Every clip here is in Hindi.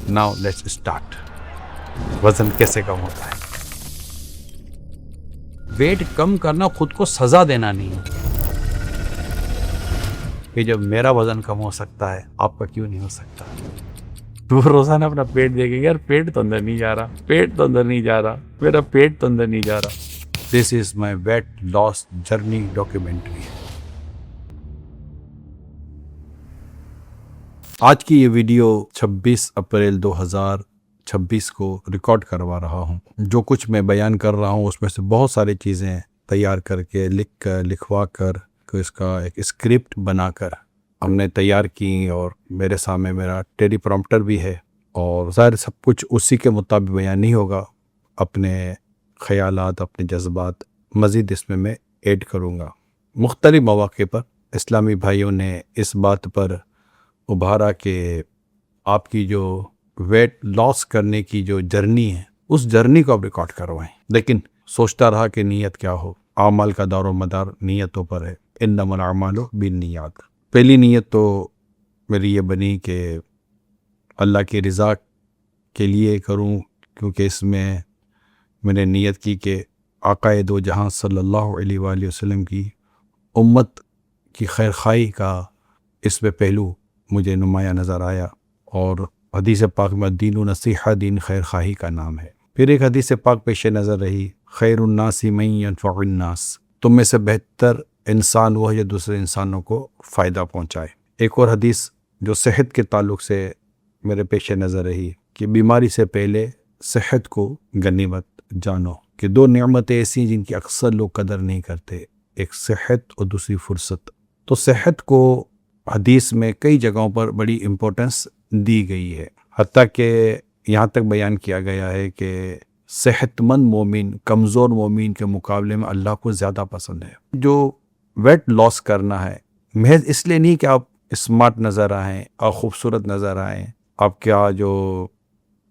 Now let's start. वजन कैसे कम होता है? वेट कम करना खुद को सजा देना नहीं है कि जब मेरा वजन कम हो सकता है आपका क्यों नहीं हो सकता। तो रोजाना अपना पेट देखेगा, यार पेट तो अंदर नहीं जा रहा, पेट तो अंदर नहीं जा रहा, मेरा पेट तो अंदर नहीं जा रहा। This is my weight loss journey documentary. आज की ये वीडियो 26 अप्रैल 2026 को रिकॉर्ड करवा रहा हूँ। जो कुछ मैं बयान कर रहा हूँ उसमें से बहुत सारी चीज़ें तैयार करके लिखवा कर इसका एक स्क्रिप्ट बनाकर हमने तैयार की और मेरे सामने मेरा टेलीप्रॉम्प्टर भी है और ज़ाहिर सब कुछ उसी के मुताबिक बयान नहीं होगा। अपने ख़यालात, अपने जज्बात मज़ीद इसमें मैं ऐड करूँगा। मुख्तलिफ मौक़े पर इस्लामी भाइयों ने इस बात पर उभारा कि आपकी जो वेट लॉस करने की जो जर्नी है उस जर्नी को आप रिकॉर्ड करवाएं। लेकिन सोचता रहा कि नीयत क्या हो। आमाल का दारो मदार नीयतों पर है। इन्नमल अमालु बिन्नियात। पहली नीयत तो मेरी ये बनी कि अल्लाह की रज़ा के लिए करूं, क्योंकि इसमें मैंने नीयत की कि आक़ाए दो जहां सल्लल्लाहु अलैहि वसल्लम की उम्मत की खैर खाई का इसमें पहलू मुझे नुमाया नज़र आया। और हदीस पाक में दीन नसीहा, दीन खैर खाही का नाम है। फिर एक हदीस पाक पेश नज़र रही, खैरुन्नासी मन यनफ़उन्नास। तुम में से बेहतर इंसान वह है जो दूसरे इंसानों को फ़ायदा पहुँचाए। एक और हदीस जो सेहत के ताल्लुक़ से मेरे पेश नज़र रही कि बीमारी से पहले सेहत को गनीमत जानो कि दो नेमतें ऐसी हैं जिनकी अक्सर लोग कदर नहीं करते, एक सेहत और दूसरी फुर्सत। तो सेहत को हदीस में कई जगहों पर बड़ी इम्पोर्टेंस दी गई है। हत्ता कि यहाँ तक बयान किया गया है कि सेहतमंद मोमिन कमज़ोर मोमिन के मुकाबले में अल्लाह को ज़्यादा पसंद है। जो वेट लॉस करना है महज इसलिए नहीं कि आप स्मार्ट नज़र आएँ और ख़ूबसूरत नज़र आएँ, आपका जो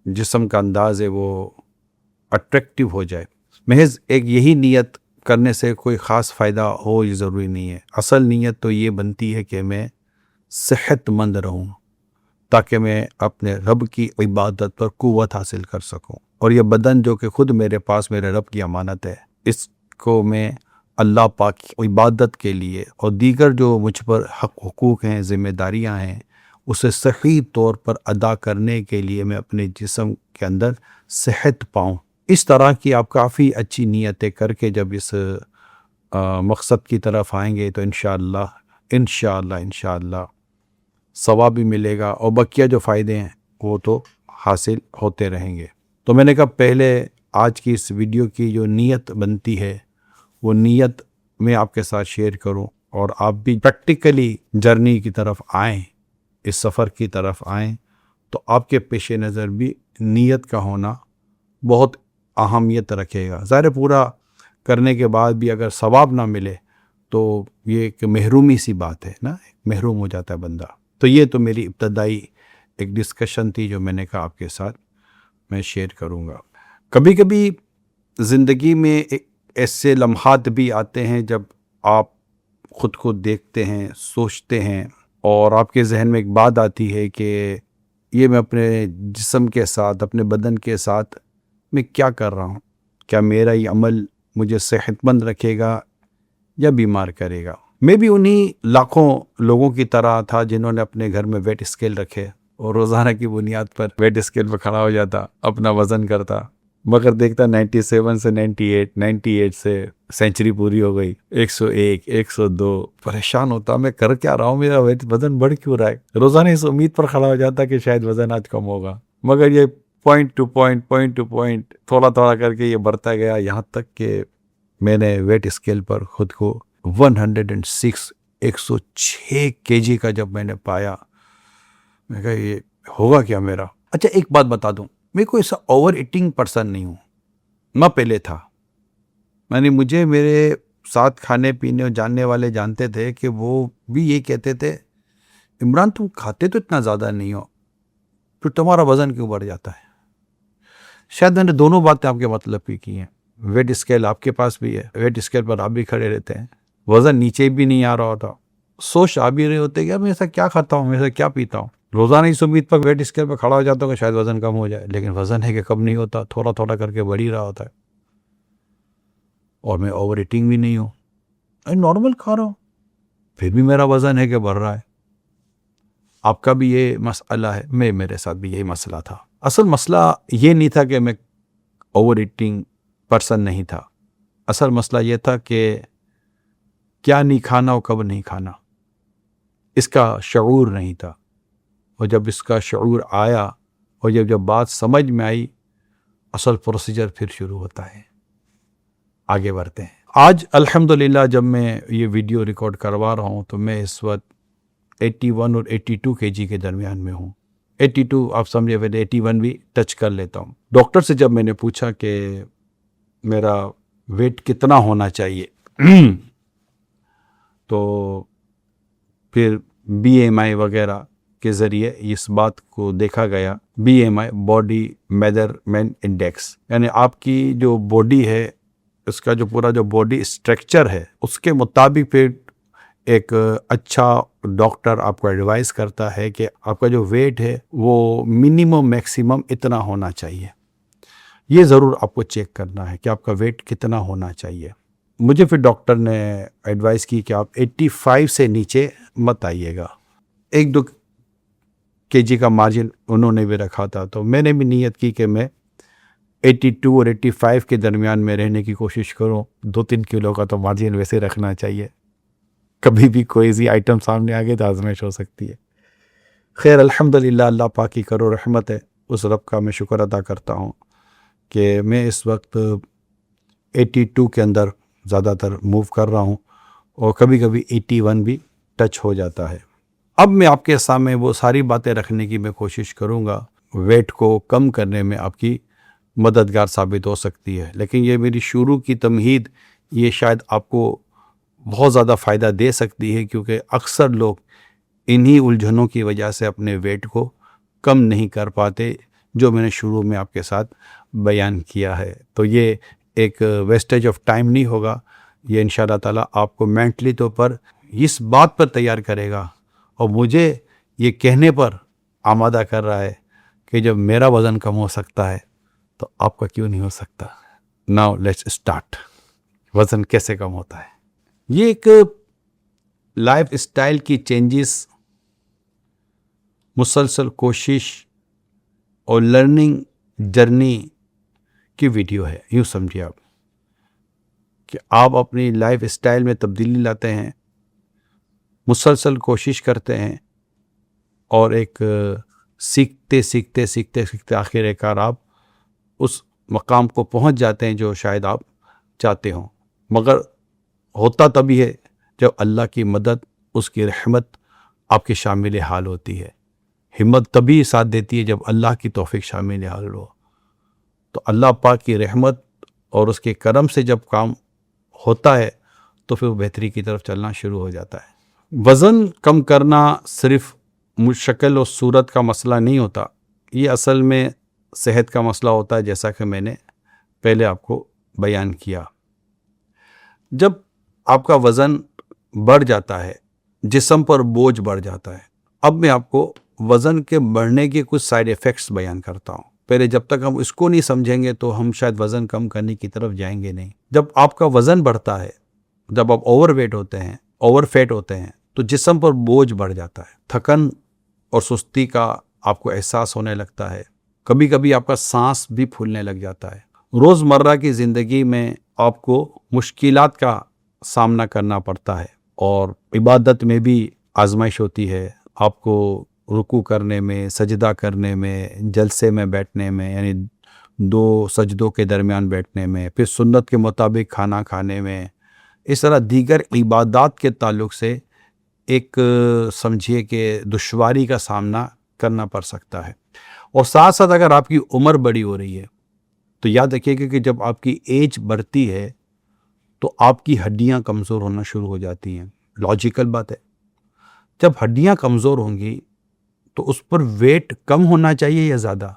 जिस्म का अंदाज़ है वो अट्रैक्टिव हो जाए, महज एक यही नीयत करने से कोई ख़ास फ़ायदा हो ये ज़रूरी नहीं है। असल नीयत तो ये बनती है कि मैं सेहतमंद रहूं ताकि मैं अपने रब की इबादत पर कुव्वत हासिल कर सकूं। और यह बदन जो कि ख़ुद मेरे पास मेरे रब की अमानत है, इसको मैं अल्लाह पाक की इबादत के लिए और दीगर जो मुझ पर हक हुकूक हैं, ज़िम्मेदारियां हैं, उसे सही तौर पर अदा करने के लिए मैं अपने जिस्म के अंदर सेहत पाऊँ। इस तरह की आप काफ़ी अच्छी नीयतें करके जब इस मकसद की तरफ आएंगे तो इंशाअल्लाह सवाब भी मिलेगा और बकिया जो फ़ायदे हैं वो तो हासिल होते रहेंगे। तो मैंने कहा पहले आज की इस वीडियो की जो नीयत बनती है वो नीयत मैं आपके साथ शेयर करूं और आप भी प्रैक्टिकली जर्नी की तरफ आएँ, इस सफ़र की तरफ आएँ, तो आपके पेश नज़र भी नीयत का होना बहुत अहमियत रखेगा। ज़ाहिर पूरा करने के बाद भी अगर सवाब ना मिले तो ये एक महरूमी सी बात है ना, महरूम हो जाता है बंदा। तो ये तो मेरी इब्तदाई एक डिस्कशन थी जो मैंने कहा आपके साथ मैं शेयर करूँगा। कभी कभी ज़िंदगी में ऐसे लम्हात भी आते हैं जब आप ख़ुद को देखते हैं, सोचते हैं और आपके जहन में एक बात आती है कि ये मैं अपने जिस्म के साथ, अपने बदन के साथ मैं क्या कर रहा हूँ? क्या मेरा ये अमल मुझे सेहतमंद रखेगा या बीमार करेगा? मैं भी उन्हीं लाखों लोगों की तरह था जिन्होंने अपने घर में वेट स्केल रखे और रोज़ाना की बुनियाद पर वेट स्केल पर खड़ा हो जाता, अपना वज़न करता, मगर देखता 97 से 98 से सेंचुरी पूरी हो गई, 101, 102, परेशान होता मैं कर क्या रहा हूँ, मेरा वज़न बढ़ क्यों रहा है। रोज़ाना इस उम्मीद पर खड़ा हो जाता कि शायद वज़न आज कम होगा, मगर ये पॉइंट टू पॉइंट थोड़ा थोड़ा करके ये बढ़ता गया, यहाँ तक कि मैंने वेट स्केल पर खुद को 106 केजी का जब मैंने पाया, मैं कहा ये होगा क्या मेरा। अच्छा एक बात बता दूं, मैं कोई ऐसा ओवर ईटिंग पर्सन नहीं हूँ, मैं पहले था। मैंने मुझे मेरे साथ खाने पीने और जानने वाले जानते थे कि वो भी ये कहते थे, इमरान तुम खाते तो इतना ज़्यादा नहीं हो, फिर तुम्हारा वज़न क्यों बढ़ जाता है। शायद मैंने दोनों बातें आपके मतलब की हैं। वेट स्केल आपके पास भी है, वेट स्केल पर आप भी खड़े रहते हैं, वज़न नीचे भी नहीं आ रहा होता, सोच आ भी रहे होते कि मैं ऐसा क्या खाता हूँ, मैं ऐसा क्या पीता हूँ। रोज़ाना इस उम्मीद पर वेट स्केल पर खड़ा हो जाता हूँ कि शायद वज़न कम हो जाए, लेकिन वज़न है कि कम नहीं होता, थोड़ा थोड़ा करके बढ़ ही रहा होता है। और मैं ओवर ईटिंग भी नहीं हूँ, नॉर्मल खा रहा हूँ, फिर भी मेरा वज़न है कि बढ़ रहा है। आपका भी ये मसला है, मेरे साथ भी यही मसला था। असल मसला ये नहीं था कि मैं ओवर ईटिंग पर्सन नहीं था, असल मसला ये था कि क्या नहीं खाना और कब नहीं खाना, इसका शऊर नहीं था। और जब इसका शऊर आया और जब बात समझ में आई, असल प्रोसीजर फिर शुरू होता है। आगे बढ़ते हैं। आज अल्हम्दुलिल्लाह जब मैं ये वीडियो रिकॉर्ड करवा रहा हूँ तो मैं इस वक्त 81 और 82 केजी के दरमियान में हूँ। 82 आप समझे, फिर 81 भी टच कर लेता हूँ। डॉक्टर से जब मैंने पूछा कि मेरा वेट कितना होना चाहिए तो फिर BMI वगैरह के ज़रिए इस बात को देखा गया। BMI बॉडी मेजरमेंट इंडेक्स, यानी आपकी जो बॉडी है उसका जो पूरा जो बॉडी स्ट्रक्चर है उसके मुताबिक फिर एक अच्छा डॉक्टर आपको एडवाइस करता है कि आपका जो वेट है वो मिनिमम मैक्सिमम इतना होना चाहिए। ये ज़रूर आपको चेक करना है कि आपका वेट कितना होना चाहिए। मुझे फिर डॉक्टर ने एडवाइस की कि आप 85 से नीचे मत आइएगा। 1-2 केजी का मार्जिन उन्होंने भी रखा था, तो मैंने भी नीयत की कि मैं 82 और 85 के दरमियान में रहने की कोशिश करूं। 2-3 किलो का तो मार्जिन वैसे रखना चाहिए, कभी भी कोई सी आइटम सामने आ गई तो आजमाइश हो सकती है। खैर अल्हम्दुलिल्लाह, अल्लाह पाक की करो रहमत है, उस रब का मैं शुक्र अदा करता हूँ कि मैं इस वक्त 82 के अंदर ज़्यादातर मूव कर रहा हूँ और कभी कभी 81 भी टच हो जाता है। अब मैं आपके सामने वो सारी बातें रखने की मैं कोशिश करूँगा, वेट को कम करने में आपकी मददगार साबित हो सकती है। लेकिन ये मेरी शुरू की तमहीद, ये शायद आपको बहुत ज़्यादा फ़ायदा दे सकती है, क्योंकि अक्सर लोग इन्हीं उलझनों की वजह से अपने वेट को कम नहीं कर पाते, जो मैंने शुरू में आपके साथ बयान किया है। तो ये एक वेस्टेज ऑफ टाइम नहीं होगा, ये इंशाअल्लाह ताला आपको मेंटली तौर पर इस बात पर तैयार करेगा और मुझे ये कहने पर आमादा कर रहा है कि जब मेरा वज़न कम हो सकता है तो आपका क्यों नहीं हो सकता। Now let's start. वज़न कैसे कम होता है? ये एक लाइफ स्टाइल की चेंजेस, मुसलसल कोशिश और लर्निंग जर्नी की वीडियो है। यूँ समझिए आप कि आप अपनी लाइफ स्टाइल में तब्दीली लाते हैं, मुसलसल कोशिश करते हैं और एक सीखते सीखते सीखते सीखते आखिरकार आप उस मकाम को पहुंच जाते हैं जो शायद आप चाहते हों। मगर होता तभी है जब अल्लाह की मदद, उसकी रहमत आपके शामिल हाल होती है। हिम्मत तभी साथ देती है जब अल्लाह की तौफीक शामिल हाल हो। तो अल्लाह पाक की रहमत और उसके करम से जब काम होता है तो फिर वो बेहतरी की तरफ चलना शुरू हो जाता है। वज़न कम करना सिर्फ शक्ल और सूरत का मसला नहीं होता, ये असल में सेहत का मसला होता है, जैसा कि मैंने पहले आपको बयान किया। जब आपका वज़न बढ़ जाता है, जिस्म पर बोझ बढ़ जाता है। अब मैं आपको वज़न के बढ़ने के कुछ साइड इफ़ेक्ट्स बयान करता हूँ। पहले जब तक हम इसको नहीं समझेंगे तो हम शायद वज़न कम करने की तरफ जाएंगे नहीं। जब आपका वज़न बढ़ता है, जब आप ओवरवेट होते हैं, ओवरफेट होते हैं, तो जिस्म पर बोझ बढ़ जाता है। थकन और सुस्ती का आपको एहसास होने लगता है। कभी कभी आपका सांस भी फूलने लग जाता है। रोज़मर्रा की ज़िंदगी में आपको मुश्किलात का सामना करना पड़ता है और इबादत में भी आजमाइश होती है। आपको रुकू करने में, सजदा करने में, जलसे में बैठने में, यानी 2 सजदों के दरमियान बैठने में, फिर सुन्नत के मुताबिक खाना खाने में, इस तरह दीगर इबादत के ताल्लुक़ से एक समझिए कि दुश्वारी का सामना करना पड़ सकता है। और साथ साथ अगर आपकी उम्र बड़ी हो रही है तो याद रखिएगा कि जब आपकी एज बढ़ती है तो आपकी हड्डियां कमज़ोर होना शुरू हो जाती हैं। लॉजिकल बात है। जब हड्डियां कमज़ोर होंगी तो उस पर वेट कम होना चाहिए या ज़्यादा?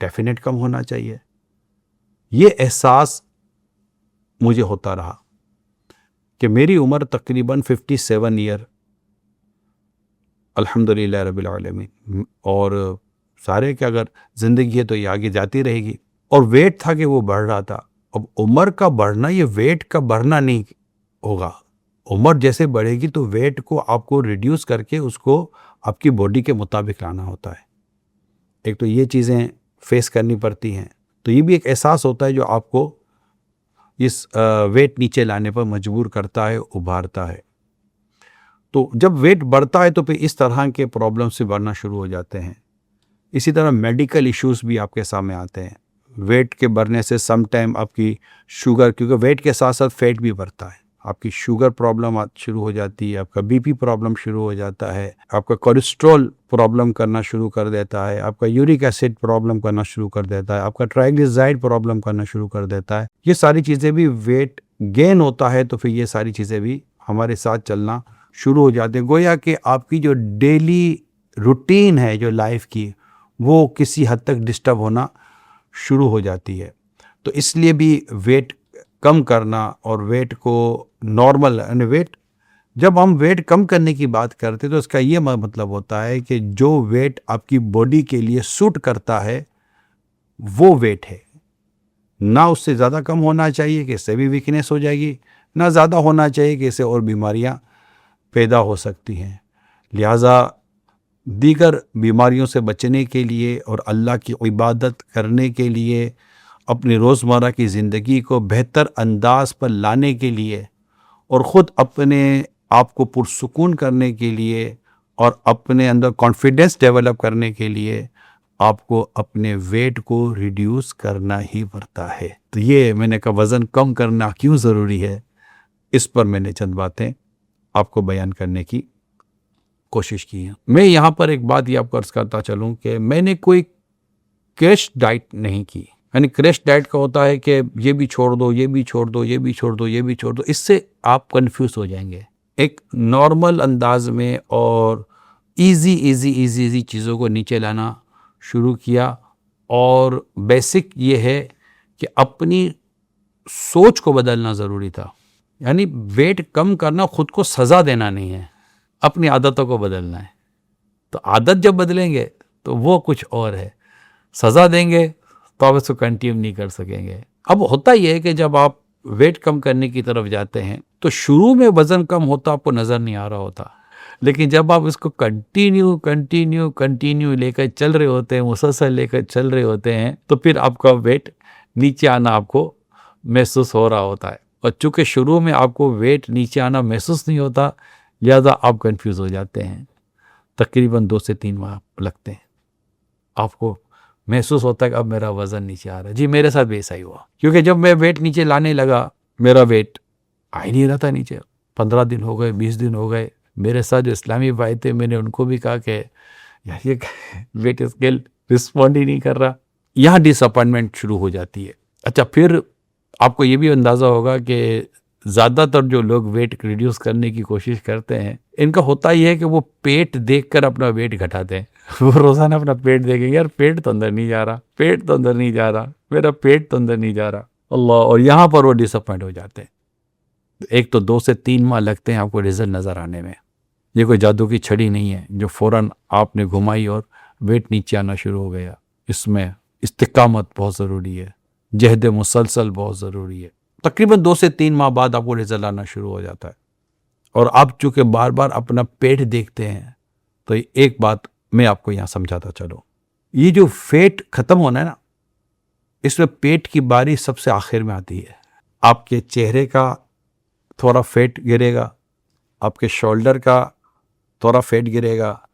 डेफिनेट कम होना चाहिए। ये एहसास मुझे होता रहा कि मेरी उम्र तकरीबन 57 ईयर अल्हम्दुलिल्लाह रब्बिल आलमीन। और सारे के अगर ज़िंदगी है तो ये आगे जाती रहेगी। और वेट था कि वो बढ़ रहा था। अब उम्र का बढ़ना ये वेट का बढ़ना नहीं होगा। उम्र जैसे बढ़ेगी तो वेट को आपको रिड्यूस करके उसको आपकी बॉडी के मुताबिक लाना होता है। एक तो ये चीज़ें फेस करनी पड़ती हैं। तो ये भी एक एहसास होता है जो आपको इस वेट नीचे लाने पर मजबूर करता है, उभारता है। तो जब वेट बढ़ता है तो फिर इस तरह के प्रॉब्लम से बढ़ना शुरू हो जाते हैं। इसी तरह मेडिकल इश्यूज़ भी आपके सामने आते हैं। वेट के बढ़ने से सम टाइम आपकी शुगर, क्योंकि वेट के साथ साथ फैट भी बढ़ता है, आपकी शुगर प्रॉब्लम शुरू हो जाती है, आपका बीपी प्रॉब्लम शुरू हो जाता है, आपका कोलेस्ट्रॉल प्रॉब्लम करना शुरू कर देता है, आपका यूरिक एसिड प्रॉब्लम करना शुरू कर देता है, आपका ट्राइग्लिसराइड प्रॉब्लम करना शुरू कर देता है। ये सारी चीज़ें भी वेट गेन होता है तो फिर ये सारी चीज़ें भी हमारे साथ चलना शुरू हो जाते हैं। गोया कि आपकी जो डेली रूटीन है जो लाइफ की, वो किसी हद तक डिस्टर्ब होना शुरू हो जाती है। तो इसलिए भी वेट कम करना और वेट को नॉर्मल, यानी वेट, जब हम वेट कम करने की बात करते हैं तो इसका ये मतलब होता है कि जो वेट आपकी बॉडी के लिए सूट करता है वो वेट है। ना उससे ज़्यादा कम होना चाहिए कि इससे भी वीकनेस हो जाएगी, ना ज़्यादा होना चाहिए कि इससे और बीमारियां पैदा हो सकती हैं। लिहाजा दीगर बीमारियों से बचने के लिए और अल्लाह की इबादत करने के लिए, अपनी रोज़मर्रा की ज़िंदगी को बेहतर अंदाज पर लाने के लिए और ख़ुद अपने आप को पुरसुकून करने के लिए और अपने अंदर कॉन्फिडेंस डेवलप करने के लिए आपको अपने वेट को रिड्यूस करना ही पड़ता है। तो ये मैंने कहा वज़न कम करना क्यों ज़रूरी है, इस पर मैंने चंद बातें आपको बयान करने की कोशिश की है। मैं यहाँ पर एक बात ये आपको अर्ज़ करता चलूँ कि मैंने कोई क्रैश डाइट नहीं की। यानी क्रैश डाइट का होता है कि ये भी छोड़ दो, ये भी छोड़ दो, ये भी छोड़ दो, ये भी छोड़ दो, इससे आप कंफ्यूज हो जाएंगे। एक नॉर्मल अंदाज में और इजी चीज़ों को नीचे लाना शुरू किया। और बेसिक ये है कि अपनी सोच को बदलना ज़रूरी था। यानी वेट कम करना खुद को सज़ा देना नहीं है, अपनी आदतों को बदलना है। तो आदत जब बदलेंगे तो वो कुछ और है, सज़ा देंगे तो आप इसको कंटिन्यू नहीं कर सकेंगे। अब होता ही है कि जब आप वेट कम करने की तरफ जाते हैं तो शुरू में वज़न कम होता आपको नज़र नहीं आ रहा होता, लेकिन जब आप इसको कंटिन्यू लेकर चल रहे होते हैं, मुसलसल लेकर चल रहे होते हैं, तो फिर आपका वेट नीचे आना आपको महसूस हो रहा होता है। और चूँकि शुरू में आपको वेट नीचे आना महसूस नहीं होता, लिहाजा आप कंफ्यूज हो जाते हैं। तकरीबन 2 से 3 माह लगते हैं, आपको महसूस होता है कि अब मेरा वज़न नीचे आ रहा है। जी मेरे साथ भी ऐसा ही हुआ, क्योंकि जब मैं वेट नीचे लाने लगा मेरा वेट आ ही नहीं रहा था नीचे। 15 दिन हो गए, 20 दिन हो गए। मेरे साथ जो इस्लामी भाई थे, मैंने उनको भी कहा कि यार ये वेट स्केल रिस्पॉन्ड ही नहीं कर रहा। यहाँ डिसअपॉइंटमेंट शुरू हो जाती है। अच्छा, फिर आपको ये भी अंदाज़ा होगा कि ज़्यादातर जो लोग वेट रिड्यूस करने की कोशिश करते हैं, इनका होता ही है कि वो पेट देखकर अपना वेट घटाते हैं। वो रोज़ाना अपना पेट देखेंगे, यार पेट तो अंदर नहीं जा रहा, पेट तो अंदर नहीं जा रहा, मेरा पेट तो अंदर नहीं जा रहा, अल्लाह। और यहाँ पर वो डिसअपॉइंट हो जाते हैं। एक तो 2 से 3 माह लगते हैं आपको रिजल्ट नज़र आने में। ये कोई जादू की छड़ी नहीं है जो फ़ौरन आपने घुमाई और वेट नीचे आना शुरू हो गया। इसमें इस्तिकामत बहुत ज़रूरी है, जहद मुसलसल बहुत ज़रूरी है। तकरीबन 2 से 3 माह बाद आपको रिजल्ट आना शुरू हो जाता है। और आप चूँकि बार बार अपना पेट देखते हैं, तो एक बात मैं आपको यहाँ समझाता चलूँ, ये जो फैट ख़त्म होना है ना, इसमें पेट की बारी सबसे आखिर में आती है। आपके चेहरे का थोड़ा फैट गिरेगा, आपके शोल्डर का थोड़ा फैट गिरेगा,